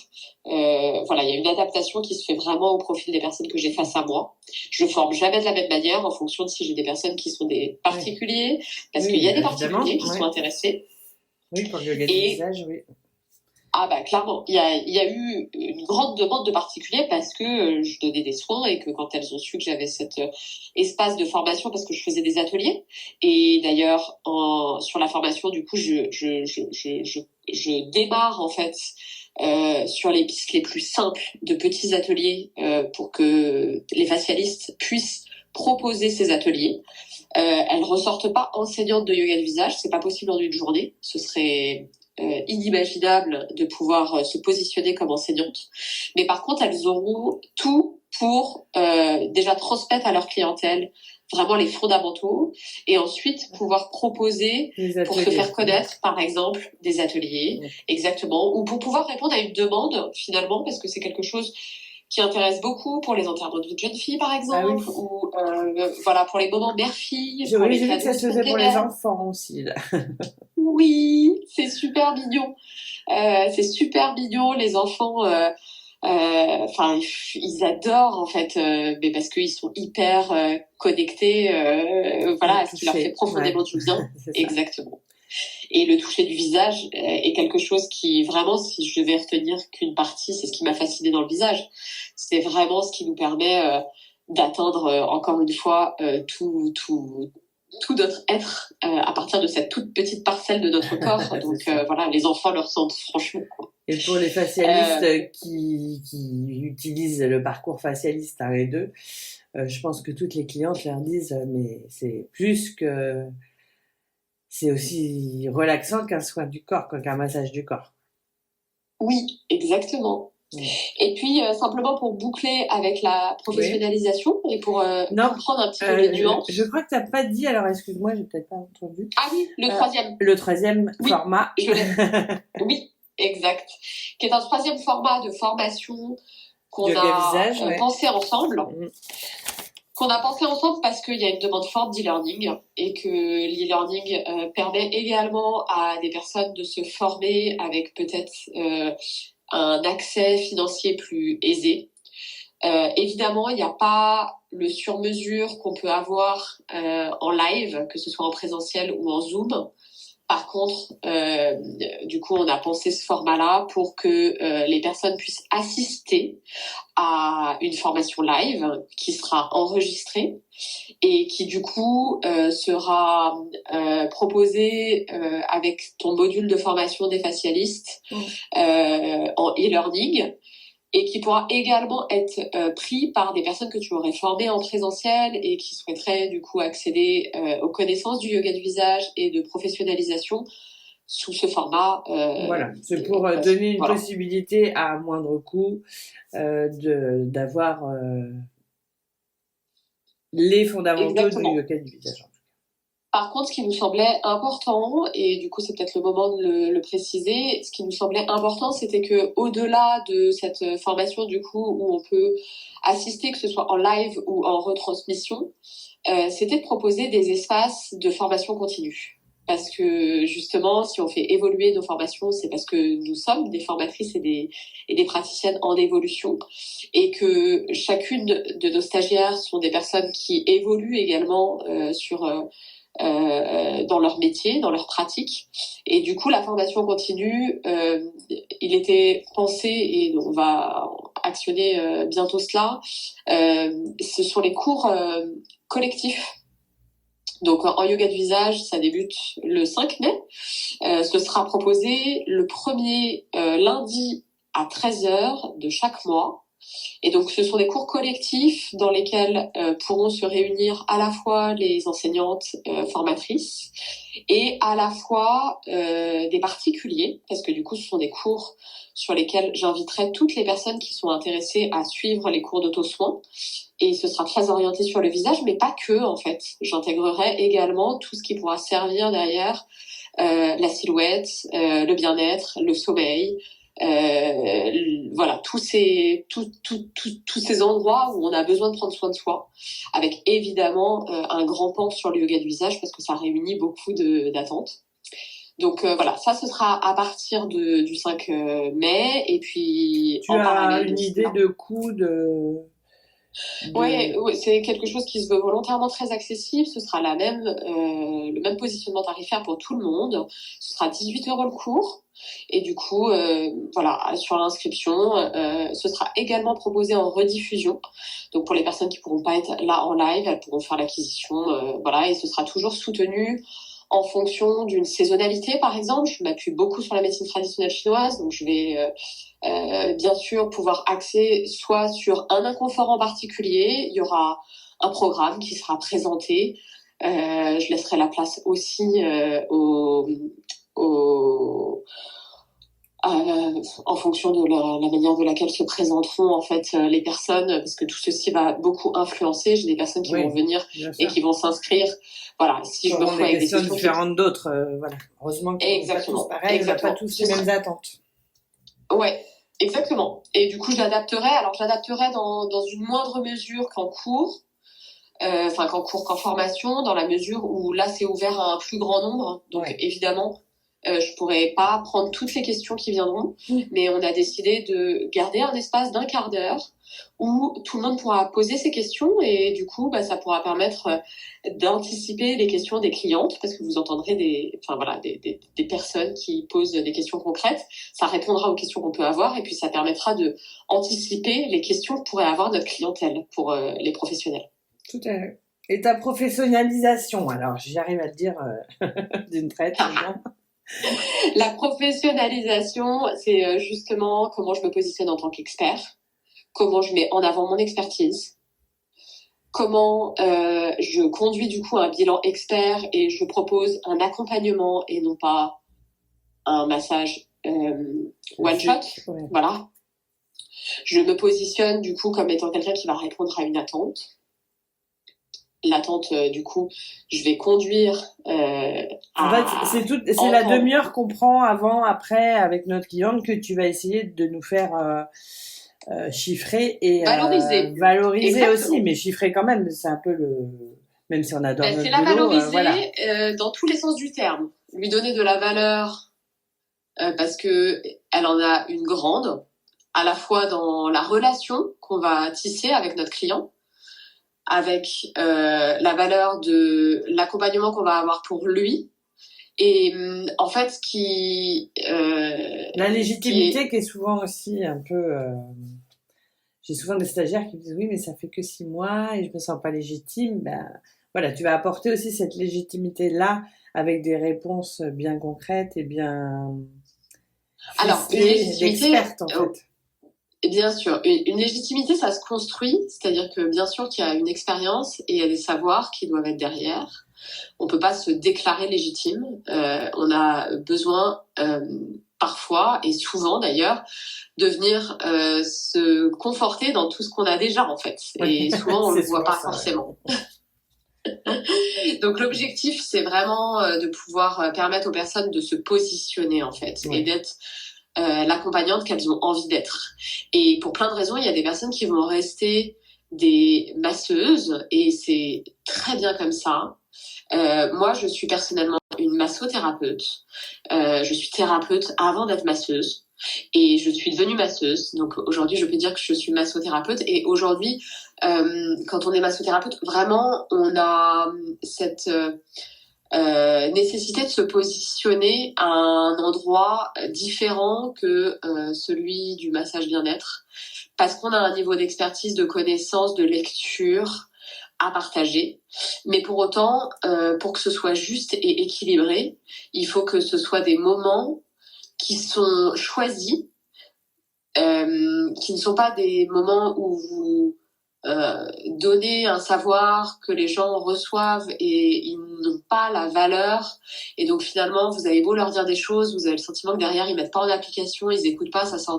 Voilà, il y a une adaptation qui se fait vraiment au profil des personnes que j'ai face à moi. Je forme jamais de la même manière en fonction de si j'ai des personnes qui sont des particuliers, parce qu'il y a des particuliers qui sont intéressés. Oui, pour le yoga du visage, oui. Ah bah clairement, il y a eu une grande demande de particuliers parce que je donnais des soins et que quand elles ont su que j'avais cet espace de formation parce que je faisais des ateliers et d'ailleurs sur la formation du coup je démarre en fait sur les pistes les plus simples de petits ateliers pour que les facialistes puissent proposer ces ateliers. Elles ressortent pas enseignantes de yoga du visage, c'est pas possible en une journée, ce serait inimaginable de pouvoir se positionner comme enseignante. Mais par contre, elles auront tout pour déjà transmettre à leur clientèle vraiment les fondamentaux et ensuite pouvoir proposer pour se faire connaître, par exemple, des ateliers, exactement, ou pour pouvoir répondre à une demande finalement, parce que c'est quelque chose qui intéresse beaucoup pour les enterrements de vie de jeune fille, par exemple, ou voilà, pour les moments mère-fille. J'ai vu que ça se faisait pour les enfants aussi, là. Oui, c'est super mignon. C'est super mignon, les enfants. Enfin, ils adorent en fait, mais parce qu'ils sont hyper connectés, voilà, à ce qui leur fait profondément du bien. Exactement. Et le toucher du visage est quelque chose qui vraiment, si je devais retenir qu'une partie, c'est ce qui m'a fasciné dans le visage. C'est vraiment ce qui nous permet d'atteindre encore une fois tout notre être à partir de cette toute petite parcelle de notre corps. Donc voilà, les enfants le ressentent franchement. Et pour les facialistes qui utilisent le parcours facialiste 1 et 2, je pense que toutes les clientes leur disent mais c'est plus que... C'est aussi relaxant qu'un soin du corps, qu'un massage du corps. Oui, exactement. Et puis, simplement pour boucler avec la professionnalisation et pour comprendre un petit peu les nuances. Je crois que tu n'as pas dit, alors excuse-moi, j'ai peut-être pas entendu. Ah oui, le troisième. Le troisième format. Oui, exact. Qui est un troisième format de formation qu'on a pensé ensemble. Qu'on a pensé ensemble parce qu'il y a une demande forte d'e-learning et que l'e-learning permet également à des personnes de se former avec peut-être un accès financier plus aisé. Évidemment, il n'y a pas le sur-mesure qu'on peut avoir en live, que ce soit en présentiel ou en Zoom. Par contre, du coup, on a pensé ce format-là pour que les personnes puissent assister à une formation live qui sera enregistrée et qui du coup sera proposée avec ton module de formation des facialistes en e-learning et qui pourra également être pris par des personnes que tu aurais formées en présentiel et qui souhaiteraient du coup accéder aux connaissances du yoga du visage et de professionnalisation sous ce format. Voilà, c'est pour donner une possibilité à moindre coût d'avoir les fondamentaux du yoga du visage. Par contre, ce qui nous semblait important, et du coup c'est peut-être le moment de le préciser, ce qui nous semblait important, c'était que au-delà de cette formation du coup où on peut assister, que ce soit en live ou en retransmission, c'était de proposer des espaces de formation continue. parce que justement, si on fait évoluer nos formations, c'est parce que nous sommes des formatrices et des praticiennes en évolution, et que chacune de nos stagiaires sont des personnes qui évoluent également dans leur métier, dans leur pratique. Et du coup, la formation continue, il était pensé, et on va actionner bientôt cela, ce sont les cours collectifs. Donc en yoga du visage, ça débute le 5 mai. Ce sera proposé le premier lundi à 13h de chaque mois. Et donc ce sont des cours collectifs dans lesquels pourront se réunir à la fois les enseignantes formatrices et à la fois des particuliers, parce que du coup ce sont des cours sur lesquels j'inviterai toutes les personnes qui sont intéressées à suivre les cours d'auto-soin. Et ce sera très orienté sur le visage, mais pas que, en fait. J'intégrerai également tout ce qui pourra servir derrière la silhouette, le bien-être, le sommeil, voilà, tous ces endroits où on a besoin de prendre soin de soi, avec évidemment un grand pan sur le yoga du visage, parce que ça réunit beaucoup d'attentes. Donc voilà, ça ce sera à partir du 5 mai, et puis tu as une idée de coût Ouais, c'est quelque chose qui se veut volontairement très accessible. Ce sera le même positionnement tarifaire pour tout le monde. Ce sera 18 € le cours. Et du coup, voilà, sur l'inscription, ce sera également proposé en rediffusion. Donc pour les personnes qui pourront pas être là en live, elles pourront faire l'acquisition, voilà, et ce sera toujours soutenu en fonction d'une saisonnalité, par exemple. Je m'appuie beaucoup sur la médecine traditionnelle chinoise, donc je vais bien sûr pouvoir axer soit sur un inconfort en particulier. Il y aura un programme qui sera présenté. Je laisserai la place aussi en fonction de la manière de laquelle se présenteront en fait les personnes, parce que tout ceci va beaucoup influencer. J'ai des personnes qui vont venir et qui vont s'inscrire. Voilà, si je me retrouve avec des questions différentes d'autres, voilà. Heureusement qu'ils sont pas tous pareils, ils n'ont pas tous les mêmes attentes. Ouais, exactement. Et du coup, je l'adapterai. Alors, je l'adapterai dans une moindre mesure qu'en cours, qu'en formation, dans la mesure où là, c'est ouvert à un plus grand nombre. Donc, évidemment, je pourrais pas prendre toutes les questions qui viendront, mais on a décidé de garder un espace d'1 quart d'heure où tout le monde pourra poser ses questions, et du coup, ça pourra permettre d'anticiper les questions des clientes, parce que vous entendrez des personnes qui posent des questions concrètes. Ça répondra aux questions qu'on peut avoir, et puis ça permettra de anticiper les questions que pourrait avoir notre clientèle pour les professionnels. Tout à fait. Et ta professionnalisation, alors j'y arrive à le dire d'une traite. La professionnalisation, c'est justement comment je me positionne en tant qu'expert, comment je mets en avant mon expertise, comment je conduis du coup un bilan expert et je propose un accompagnement et non pas un massage one shot. Ouais. Voilà. Je me positionne du coup comme étant quelqu'un qui va répondre à une attente. L'attente, du coup, je vais conduire en fait, c'est la demi-heure qu'on prend avant, après, avec notre cliente, que tu vas essayer de nous faire chiffrer et valoriser aussi, mais chiffrer quand même, c'est un peu même si on adore notre boulot. C'est la valoriser dans tous les sens du terme. Lui donner de la valeur parce que elle en a une grande, à la fois dans la relation qu'on va tisser avec notre client, avec la valeur de l'accompagnement qu'on va avoir pour lui, et en fait la légitimité qui est souvent aussi un peu j'ai souvent des stagiaires qui me disent oui mais ça fait que 6 mois et je me sens pas légitime. Voilà, tu vas apporter aussi cette légitimité là avec des réponses bien concrètes et bien d'expertes en fait. Bien sûr, une légitimité, ça se construit, c'est-à-dire que bien sûr qu'il y a une expérience et il y a des savoirs qui doivent être derrière. On peut pas se déclarer légitime. On a besoin parfois et souvent d'ailleurs de venir se conforter dans tout ce qu'on a déjà en fait. Et souvent on le voit pas forcément. Donc l'objectif c'est vraiment de pouvoir permettre aux personnes de se positionner en fait et d'être l'accompagnante qu'elles ont envie d'être. Et pour plein de raisons, il y a des personnes qui vont rester des masseuses et c'est très bien comme ça. Moi, je suis personnellement une massothérapeute. Je suis thérapeute avant d'être masseuse. Et je suis devenue masseuse. Donc aujourd'hui, je peux dire que je suis massothérapeute. Et aujourd'hui, quand on est massothérapeute, vraiment, on a cette nécessité de se positionner à un endroit différent que celui du massage bien-être. Parce qu'on a un niveau d'expertise, de connaissance, de lecture à partager. Mais pour autant, pour que ce soit juste et équilibré, il faut que ce soit des moments qui sont choisis, qui ne sont pas des moments où vous donnez un savoir que les gens reçoivent et ils n'ont pas la valeur. Et donc finalement, vous avez beau leur dire des choses, vous avez le sentiment que derrière, ils mettent pas en application, ils écoutent pas, ça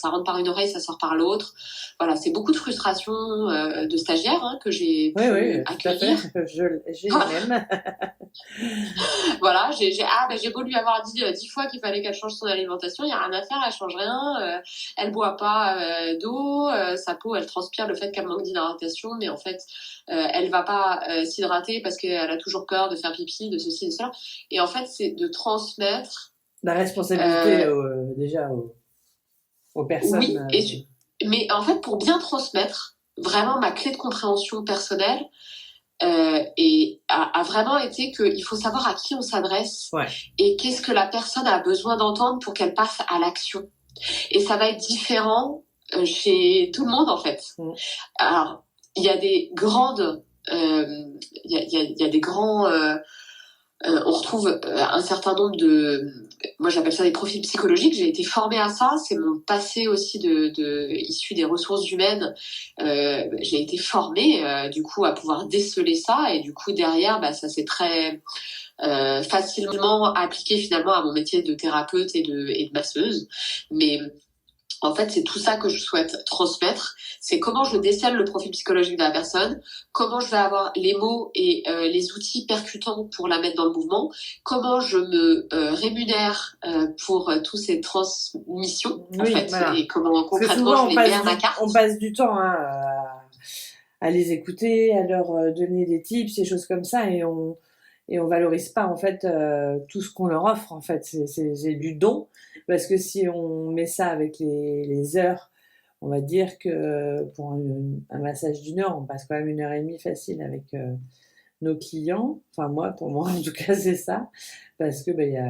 rentre par une oreille, ça sort par l'autre. Voilà, c'est beaucoup de frustration de stagiaires que j'ai pu accueillir. J'ai les mêmes. Voilà, j'ai beau lui avoir dit 10 fois qu'il fallait qu'elle change son alimentation, il y a rien à faire, elle change rien, elle boit pas d'eau, sa peau elle transpire le fait qu'elle manque d'hydratation, mais en fait elle va pas s'hydrater parce qu'elle a toujours peur de faire pipi, de ceci, de cela. Et en fait, c'est de transmettre la responsabilité déjà aux personnes. Oui, mais en fait, pour bien transmettre, vraiment ma clé de compréhension personnelle et a vraiment été qu'il faut savoir à qui on s'adresse et qu'est-ce que la personne a besoin d'entendre pour qu'elle passe à l'action. Et ça va être différent chez tout le monde en fait. Alors, il y a des grandes, il y a des grands, on retrouve un certain nombre moi j'appelle ça des profils psychologiques. J'ai été formée à ça, c'est mon passé aussi issu des ressources humaines. J'ai été formée du coup à pouvoir déceler ça et du coup derrière ça s'est très facilement appliqué finalement à mon métier de thérapeute et de masseuse. Mais en fait, c'est tout ça que je souhaite transmettre. C'est comment je décèle le profil psychologique de la personne, comment je vais avoir les mots et les outils percutants pour la mettre dans le mouvement, comment je me rémunère pour toutes ces transmissions, en fait, voilà. et comment concrètement je les mets à ma carte. On passe du temps à les écouter, à leur donner des tips, des choses comme ça, et on valorise pas en fait tout ce qu'on leur offre. En fait, c'est du don, parce que si on met ça avec les heures, on va dire que pour un massage d'1 heure, on passe quand même 1 heure et demie facile avec nos clients. Enfin pour moi en tout cas c'est ça, parce que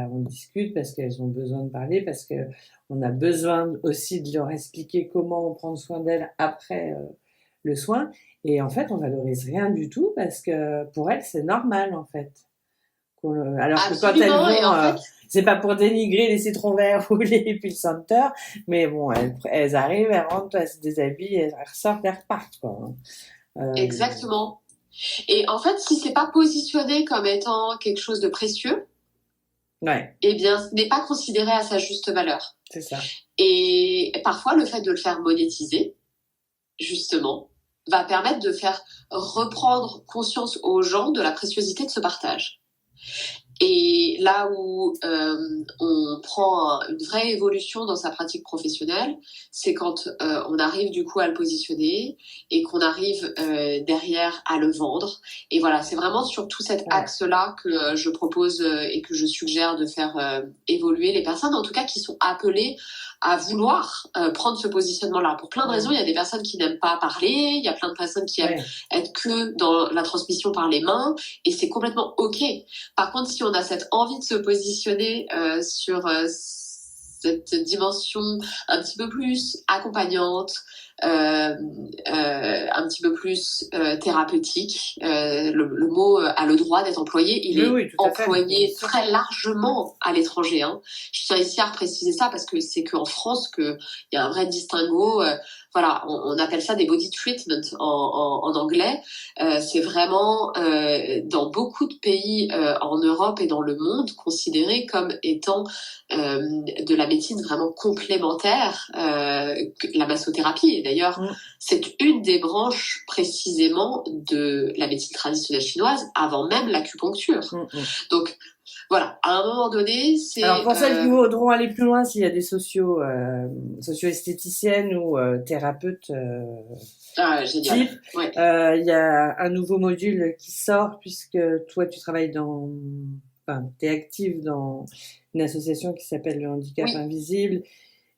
on discute, parce qu'elles ont besoin de parler, parce que on a besoin aussi de leur expliquer comment prendre soin d'elles après le soin. Et en fait, on valorise rien du tout parce que pour elles, c'est normal en fait. Alors que quand elles vont, c'est pas pour dénigrer les citrons verts ou les pulsanteurs, mais bon, elles arrivent, elles rentrent, elles se déshabillent, elles ressortent, elles repartent, quoi. Exactement. Et en fait, si c'est pas positionné comme étant quelque chose de précieux, eh bien, ce n'est pas considéré à sa juste valeur. C'est ça. Et parfois, le fait de le faire monétiser, justement, va permettre de faire reprendre conscience aux gens de la préciosité de ce partage. Et là où on prend une vraie évolution dans sa pratique professionnelle, c'est quand on arrive du coup à le positionner et qu'on arrive derrière à le vendre. Et voilà, c'est vraiment sur tout cet axe-là que je propose et que je suggère de faire évoluer les personnes, en tout cas qui sont appelées à vouloir prendre ce positionnement-là. Pour plein de raisons, il y a des personnes qui n'aiment pas parler, il y a plein de personnes qui aiment être que dans la transmission par les mains, et c'est complètement OK. Par contre, si on a cette envie de se positionner sur cette dimension un petit peu plus accompagnante, un petit peu plus thérapeutique, le mot a le droit d'être employé. Il est employé très largement à l'étranger. Je tiens ici à préciser ça parce que c'est qu'en France qu'il y a un vrai distinguo. Voilà, on appelle ça des body treatment en anglais. C'est vraiment dans beaucoup de pays en Europe et dans le monde considéré comme étant de la médecine vraiment complémentaire, la massothérapie. Et d'ailleurs, c'est une des branches précisément de la médecine traditionnelle chinoise avant même l'acupuncture. Donc voilà, à un moment donné, c'est... Alors pour celles qui voudront aller plus loin, s'il y a des socio-esthéticiennes ou thérapeutes type, il y a un nouveau module qui sort, puisque toi tu travailles dans t'es active dans une association qui s'appelle le handicap Oui, invisible,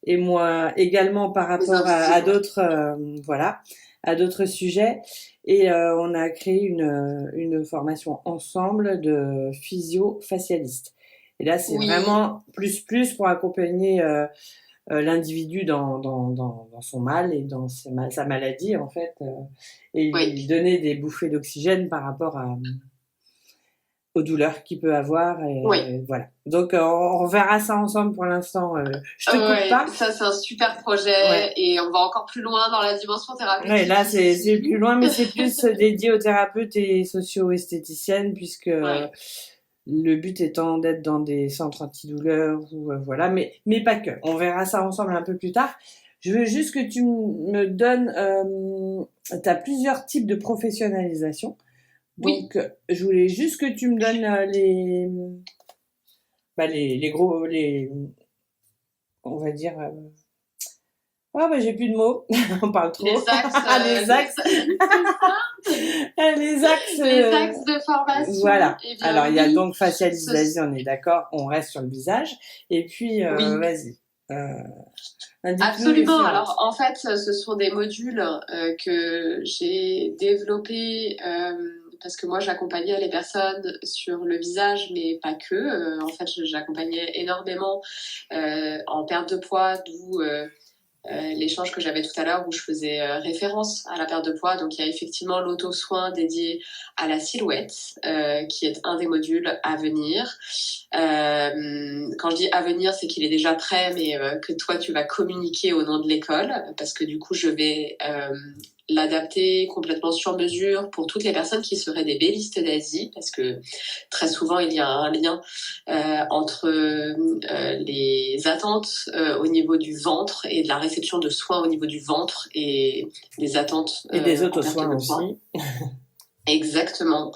et moi également par les rapport à invisibles. d'autres, voilà, à d'autres sujets. Et on a créé une formation ensemble de physio-facialiste. Et là, c'est Oui, vraiment plus pour accompagner l'individu dans son mal et dans sa maladie, en fait, et oui, lui donner des bouffées d'oxygène par rapport aux douleurs qu'il peut avoir. oui. Et voilà. Donc, on verra ça ensemble pour l'instant. Je te coupe Ouais, pas. ça c'est un super Ouais. projet et on va encore plus loin dans la dimension Ouais, thérapeutique là, c'est ici. plus loin, mais c'est plus dédié aux thérapeutes et socio-esthéticiennes, puisque Ouais. le but étant d'être dans des centres antidouleurs ou voilà, mais pas que. On verra ça ensemble un peu plus tard. Je veux juste que tu me donnes, tu as plusieurs types de professionnalisation. Oui, Donc, je voulais juste que tu me donnes les gros, on va dire, ah bah j'ai plus de mots, on parle trop. les axes, Les c'est axes, ça, c'est ça. les axes. Les axes de formation. Voilà. Eh Alors bien il y a oui, donc facialiste, ce, vas-y, on est d'accord, on reste sur le visage. Et puis oui. vas-y, euh, indique-nous les Absolument. différentes. Alors, en fait, ce sont des modules que j'ai développés parce que moi, j'accompagnais les personnes sur le visage, mais pas que. En fait, j'accompagnais énormément en perte de poids, d'où l'échange que j'avais tout à l'heure où je faisais référence à la perte de poids. Donc, il y a effectivement l'auto-soin dédié à la silhouette, qui est un des modules à venir. Quand je dis à venir, c'est qu'il est déjà prêt, mais que toi, tu vas communiquer au nom de l'école, parce que du coup, je vais l'adapter complètement sur mesure pour toutes les personnes qui seraient des bellistes d'Asie, parce que très souvent, il y a un lien entre les attentes au niveau du ventre et de la réception de soins au niveau du ventre et des attentes Et des en perte auto-soins de poids. aussi. Exactement.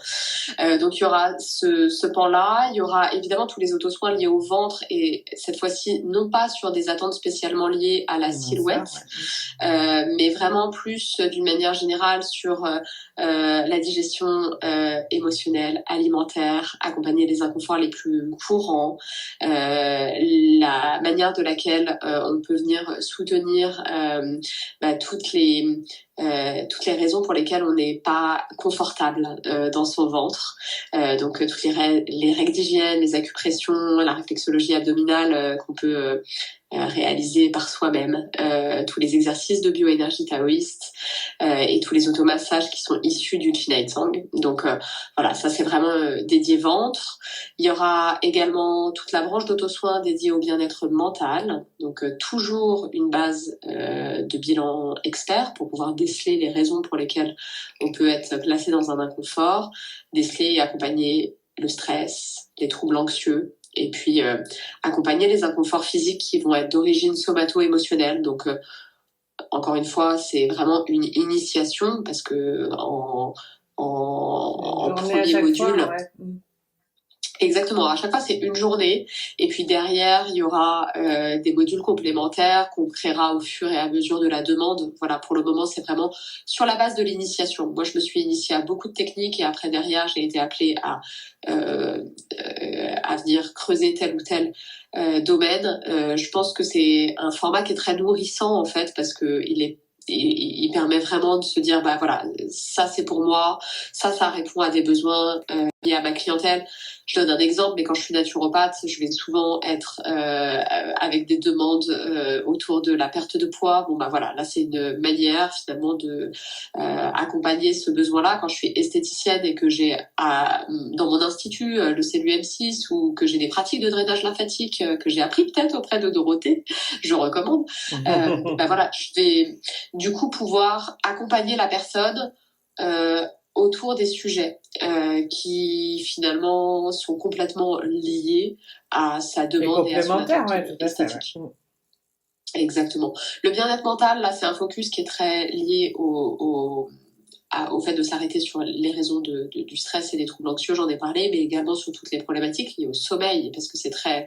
Donc il y aura ce pan-là, il y aura évidemment tous les auto-soins liés au ventre et cette fois-ci non pas sur des attentes spécialement liées à la Ça, silhouette, ouais. mais vraiment plus d'une manière générale sur la digestion émotionnelle, alimentaire, accompagner les inconforts les plus courants, la manière de laquelle on peut venir soutenir toutes les raisons pour lesquelles on n'est pas confortable dans son ventre. Donc toutes les règles d'hygiène, les acupressions, la réflexologie abdominale qu'on peut réaliser par soi-même, tous les exercices de bioénergie taoïste et tous les automassages qui sont issus du Chinai Tsang. Donc voilà, ça c'est vraiment dédié ventre. Il y aura également toute la branche d'auto-soin dédiée au bien-être mental. Donc toujours une base de bilan expert pour pouvoir déceler les raisons pour lesquelles on peut être placé dans un inconfort, déceler et accompagner le stress, les troubles anxieux, et puis accompagner les inconforts physiques qui vont être d'origine somato-émotionnelle. Donc, encore une fois, c'est vraiment une initiation parce que Une en journée à premier chaque fois, module, ouais. exactement. À chaque fois, c'est une journée. Et puis derrière, il y aura des modules complémentaires qu'on créera au fur et à mesure de la demande. Voilà, pour le moment, c'est vraiment sur la base de l'initiation. Moi, je me suis initiée à beaucoup de techniques et après, derrière, j'ai été appelée à venir creuser tel ou tel domaine. Je pense que c'est un format qui est très nourrissant, en fait, parce que il permet vraiment de se dire, bah voilà, ça c'est pour moi, ça répond à des besoins liés à ma clientèle. Je donne un exemple, mais quand je suis naturopathe, je vais souvent être avec des demandes autour de la perte de poids. Bon bah voilà, là c'est une manière finalement de accompagner ce besoin-là. Quand je suis esthéticienne et que j'ai dans mon institut le CLUM6 ou que j'ai des pratiques de drainage lymphatique que j'ai appris peut-être auprès de Dorothée, je recommande. Bah voilà, je vais du coup pouvoir accompagner la personne autour des sujets qui finalement sont complètement liés à sa Et demande et à son complémentaire, attente ouais, tout à fait, ouais. esthétique. Exactement. Le bien-être mental, là, c'est un focus qui est très lié au fait de s'arrêter sur les raisons du stress et des troubles anxieux, j'en ai parlé, mais également sur toutes les problématiques liées au sommeil, parce que c'est très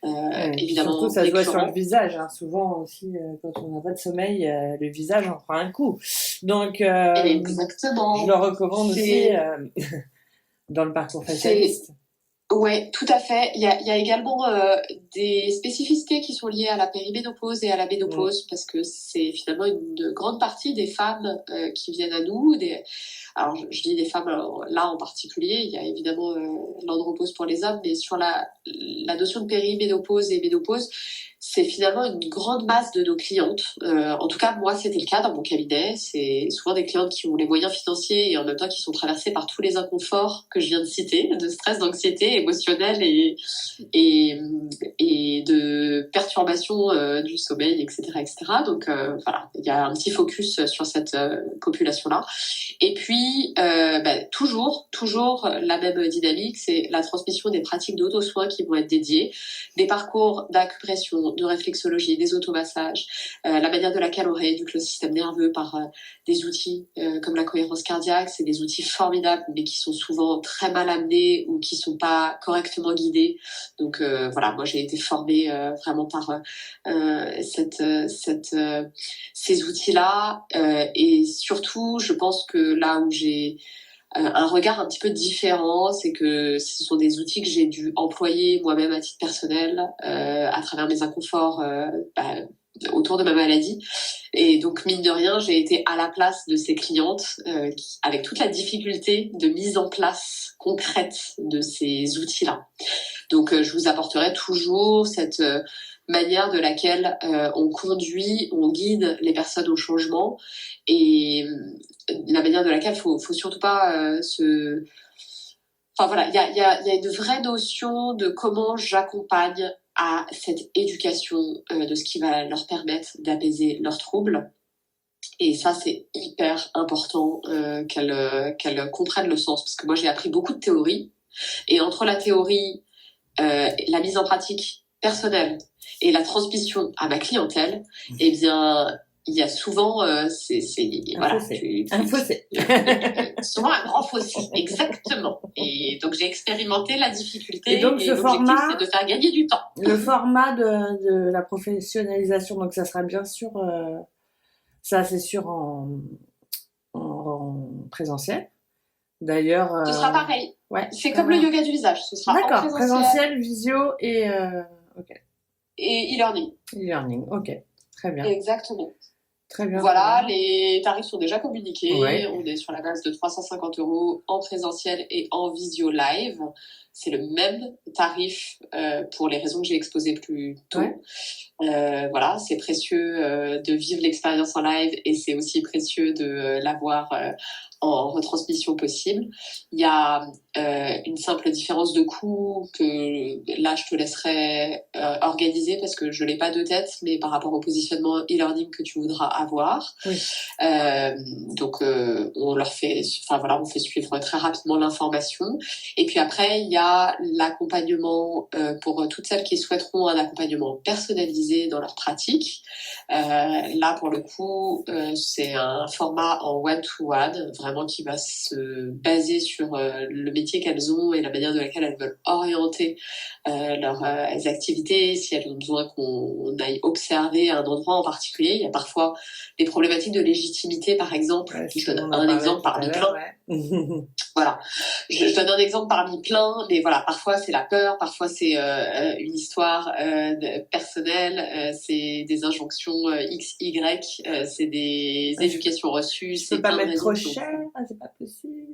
Ouais, puis surtout, évidemment ça se voit sur le récurrent. visage. Hein. Souvent aussi, quand on n'a pas de sommeil, le visage en prend un coup. Donc, je le Exactement. recommande aussi C'est, dans le parcours c'est facialiste. Ouais, tout à fait. Il y a également des spécificités qui sont liées à la périménopause et à la ménopause, parce que c'est finalement une grande partie des femmes qui viennent à nous. Alors, je dis des femmes là en particulier. Il y a évidemment l'andropause pour les hommes, mais sur la notion de périménopause et ménopause, c'est finalement une grande masse de nos clientes. En tout cas, moi, c'était le cas dans mon cabinet. C'est souvent des clientes qui ont les moyens financiers et en même temps qui sont traversées par tous les inconforts que je viens de citer, de stress, d'anxiété émotionnelle et de perturbations du sommeil, etc., etc. Donc voilà, il y a un petit focus sur cette population-là. Et puis, toujours la même dynamique, c'est la transmission des pratiques d'auto-soin qui vont être dédiées, des parcours d'acupression, de réflexologie, des automassages, la manière de laquelle on rééduque le système nerveux par des outils comme la cohérence cardiaque. C'est des outils formidables, mais qui sont souvent très mal amenés ou qui sont pas correctement guidés. Donc voilà, moi j'ai été formée vraiment par ces outils-là, et surtout, je pense que là où j'ai un regard un petit peu différent, c'est que ce sont des outils que j'ai dû employer moi-même à titre personnel à travers mes inconforts autour de ma maladie. Et donc, mine de rien, j'ai été à la place de ces clientes avec toute la difficulté de mise en place concrète de ces outils-là. Donc, je vous apporterai toujours cette manière de laquelle on guide les personnes au changement, et la manière de laquelle faut surtout pas Enfin voilà, il y a une vraie notion de comment j'accompagne à cette éducation de ce qui va leur permettre d'apaiser leurs troubles. Et ça, c'est hyper important qu'elles comprennent le sens. Parce que moi, j'ai appris beaucoup de théorie. Et entre la théorie, la mise en pratique personnelle et la transmission à ma clientèle, eh bien, il y a souvent un fossé. Souvent un grand fossé, exactement. Et donc j'ai expérimenté la difficulté, et donc ce l'objectif format, c'est de faire gagner du temps. Le format de la professionnalisation, donc ça sera bien sûr ça c'est sûr en présentiel. D'ailleurs Ce sera pareil. Ouais, c'est comme le yoga du visage, ce sera en présentiel, visio et ok. Et e-learning. E-learning, ok, très bien. Exactement. Très bien. Voilà, les tarifs sont déjà communiqués. Ouais. On est sur la base de 350 € en présentiel et en visio live. C'est le même tarif pour les raisons que j'ai exposées plus tôt. Ouais. Voilà, c'est précieux de vivre l'expérience en live, et c'est aussi précieux de l'avoir en retransmission possible. Il y a une simple différence de coût que là je te laisserai organiser, parce que je l'ai pas de tête, mais par rapport au positionnement e-learning que tu voudras avoir. Oui. Donc on fait suivre très rapidement l'information, et puis après il y a l'accompagnement pour toutes celles qui souhaiteront un accompagnement personnalisé dans leur pratique. Là pour le coup c'est un format en one-to-one, vraiment qui va se baser sur le métier qu'elles ont et la manière de laquelle elles veulent orienter leurs activités. Si elles ont besoin qu'on aille observer un endroit en particulier, il y a parfois des problématiques de légitimité, par exemple. Je donne un exemple parmi plein. Ouais. Voilà, je donne un exemple parmi plein, mais voilà, parfois c'est la peur, parfois c'est une histoire personnelle, c'est des injonctions X, Y, c'est des éducations reçues. Je peux pas mettre trop cher, c'est pas possible.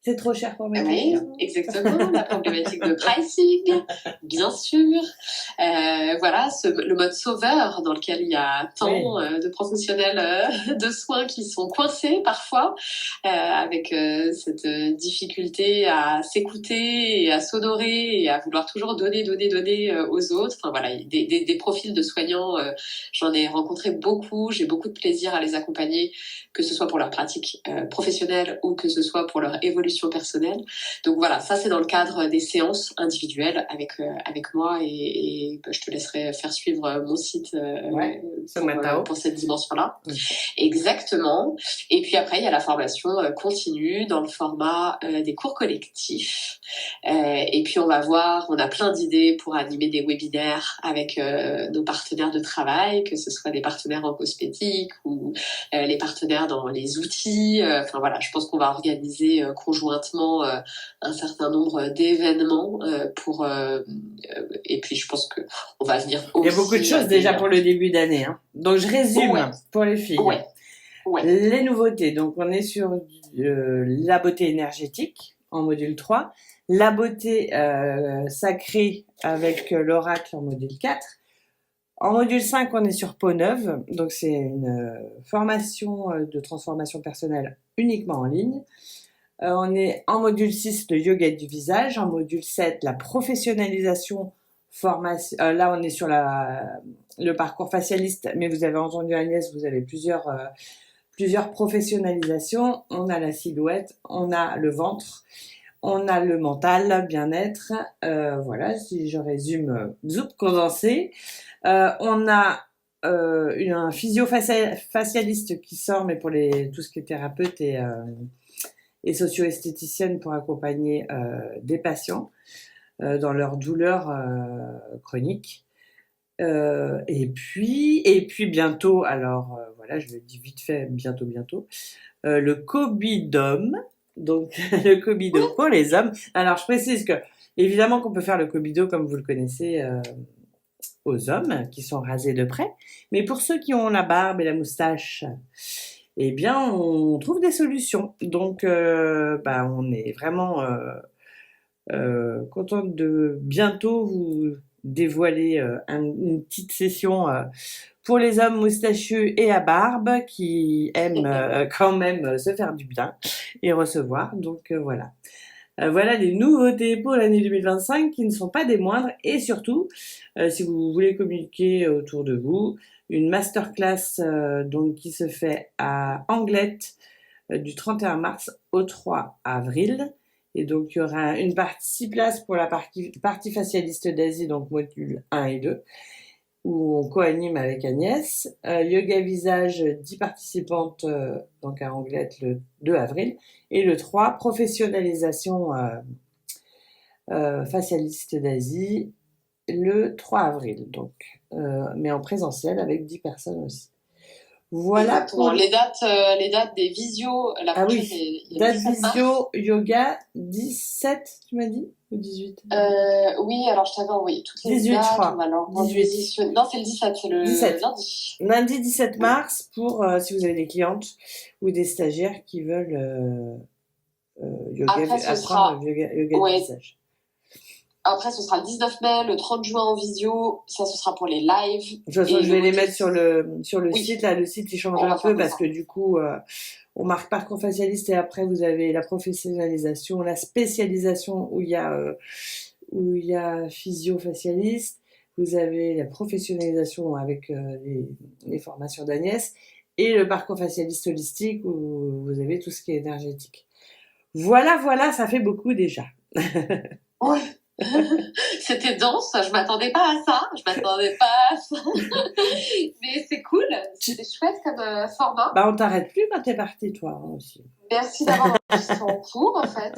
C'est trop cher pour mes clients. Oui, exactement, la problématique de pricing, bien sûr. Voilà, le mode sauveur dans lequel il y a tant de professionnels de soins qui sont coincés parfois, avec cette difficulté à s'écouter et à s'honorer et à vouloir toujours donner aux autres. Enfin voilà, des profils de soignants, j'en ai rencontré beaucoup. J'ai beaucoup de plaisir à les accompagner, que ce soit pour leur pratique professionnelle ou que ce soit pour leur évolution personnelle. Donc voilà, ça c'est dans le cadre des séances individuelles avec moi, et je te laisserai faire suivre mon site pour cette dimension-là. Oui. Exactement. Et puis après, il y a la formation continue dans le format des cours collectifs. Et puis on a plein d'idées pour animer des webinaires avec nos partenaires de travail, que ce soit des partenaires en cosmétique ou les partenaires dans les outils. Enfin voilà, je pense qu'on va organiser conjointement conjointement un certain nombre d'événements et puis je pense que on va venir aussi. Il y a beaucoup de choses déjà pour le début d'année. Hein. Donc je résume pour les filles. Les nouveautés. Donc on est sur la beauté énergétique en module 3, la beauté sacrée avec l'oracle en module 4. En module 5, on est sur peau neuve, donc c'est une formation de transformation personnelle uniquement en ligne. On est en module 6, le yoga du visage. En module 7, la professionnalisation formation. Là, on est sur le parcours facialiste, mais vous avez entendu Agnès, vous avez plusieurs professionnalisations. On a la silhouette, on a le ventre, on a le mental, bien-être. Voilà, si je résume, zoup condensé. On a un physio-facialiste qui sort, mais pour tout ce qui est thérapeute et socio-esthéticienne pour accompagner des patients dans leurs douleurs chroniques. Et puis bientôt, alors voilà, je le dis vite fait, bientôt, le Cobidom. Donc le Cobido pour les hommes. Alors je précise que évidemment qu'on peut faire le Cobido comme vous le connaissez aux hommes qui sont rasés de près, mais pour ceux qui ont la barbe et la moustache, eh bien on trouve des solutions. Donc on est vraiment contente de bientôt vous dévoiler une petite session pour les hommes moustachus et à barbe qui aiment quand même se faire du bien et recevoir. Donc voilà. Voilà les nouveautés pour l'année 2025 qui ne sont pas des moindres et surtout, si vous voulez communiquer autour de vous, une masterclass donc qui se fait à Anglette du 31 mars au 3 avril. Et donc il y aura une partie 6 places pour la partie facialiste d'Asie, donc module 1 et 2, où on co-anime avec Agnès. Yoga visage, 10 participantes donc à Anglette le 2 avril. Et le 3, professionnalisation facialiste d'Asie, le 3 avril. Donc, mais en présentiel avec 10 personnes aussi. Voilà pour les dates des visios. La prochaine est date visio yoga 17, tu m'as dit, ou 18? Oui, alors je t'avais envoyé toutes les 18, dates. je crois. Alors, 18. Non, c'est le 17, c'est le 17. lundi. Lundi 17 mars pour si vous avez des clientes ou des stagiaires qui veulent apprendre yoga du visage. Après, ce sera le 19 mai, le 30 juin en visio. Ça, ce sera pour les lives. De toute façon, je vais les mettre sur le site. Là, le site, il change un peu parce que du coup, on marque parcours facialiste et après, vous avez la professionnalisation, la spécialisation où il y a physio-facialiste. Vous avez la professionnalisation avec les formations d'Agnès et le parcours facialiste holistique où vous avez tout ce qui est énergétique. Voilà, ça fait beaucoup déjà. Ouais. C'était dense, je m'attendais pas à ça, mais c'est cool, c'était chouette comme format. On t'arrête plus quand t'es partie toi aussi. Merci d'avoir enregistré en cours en fait.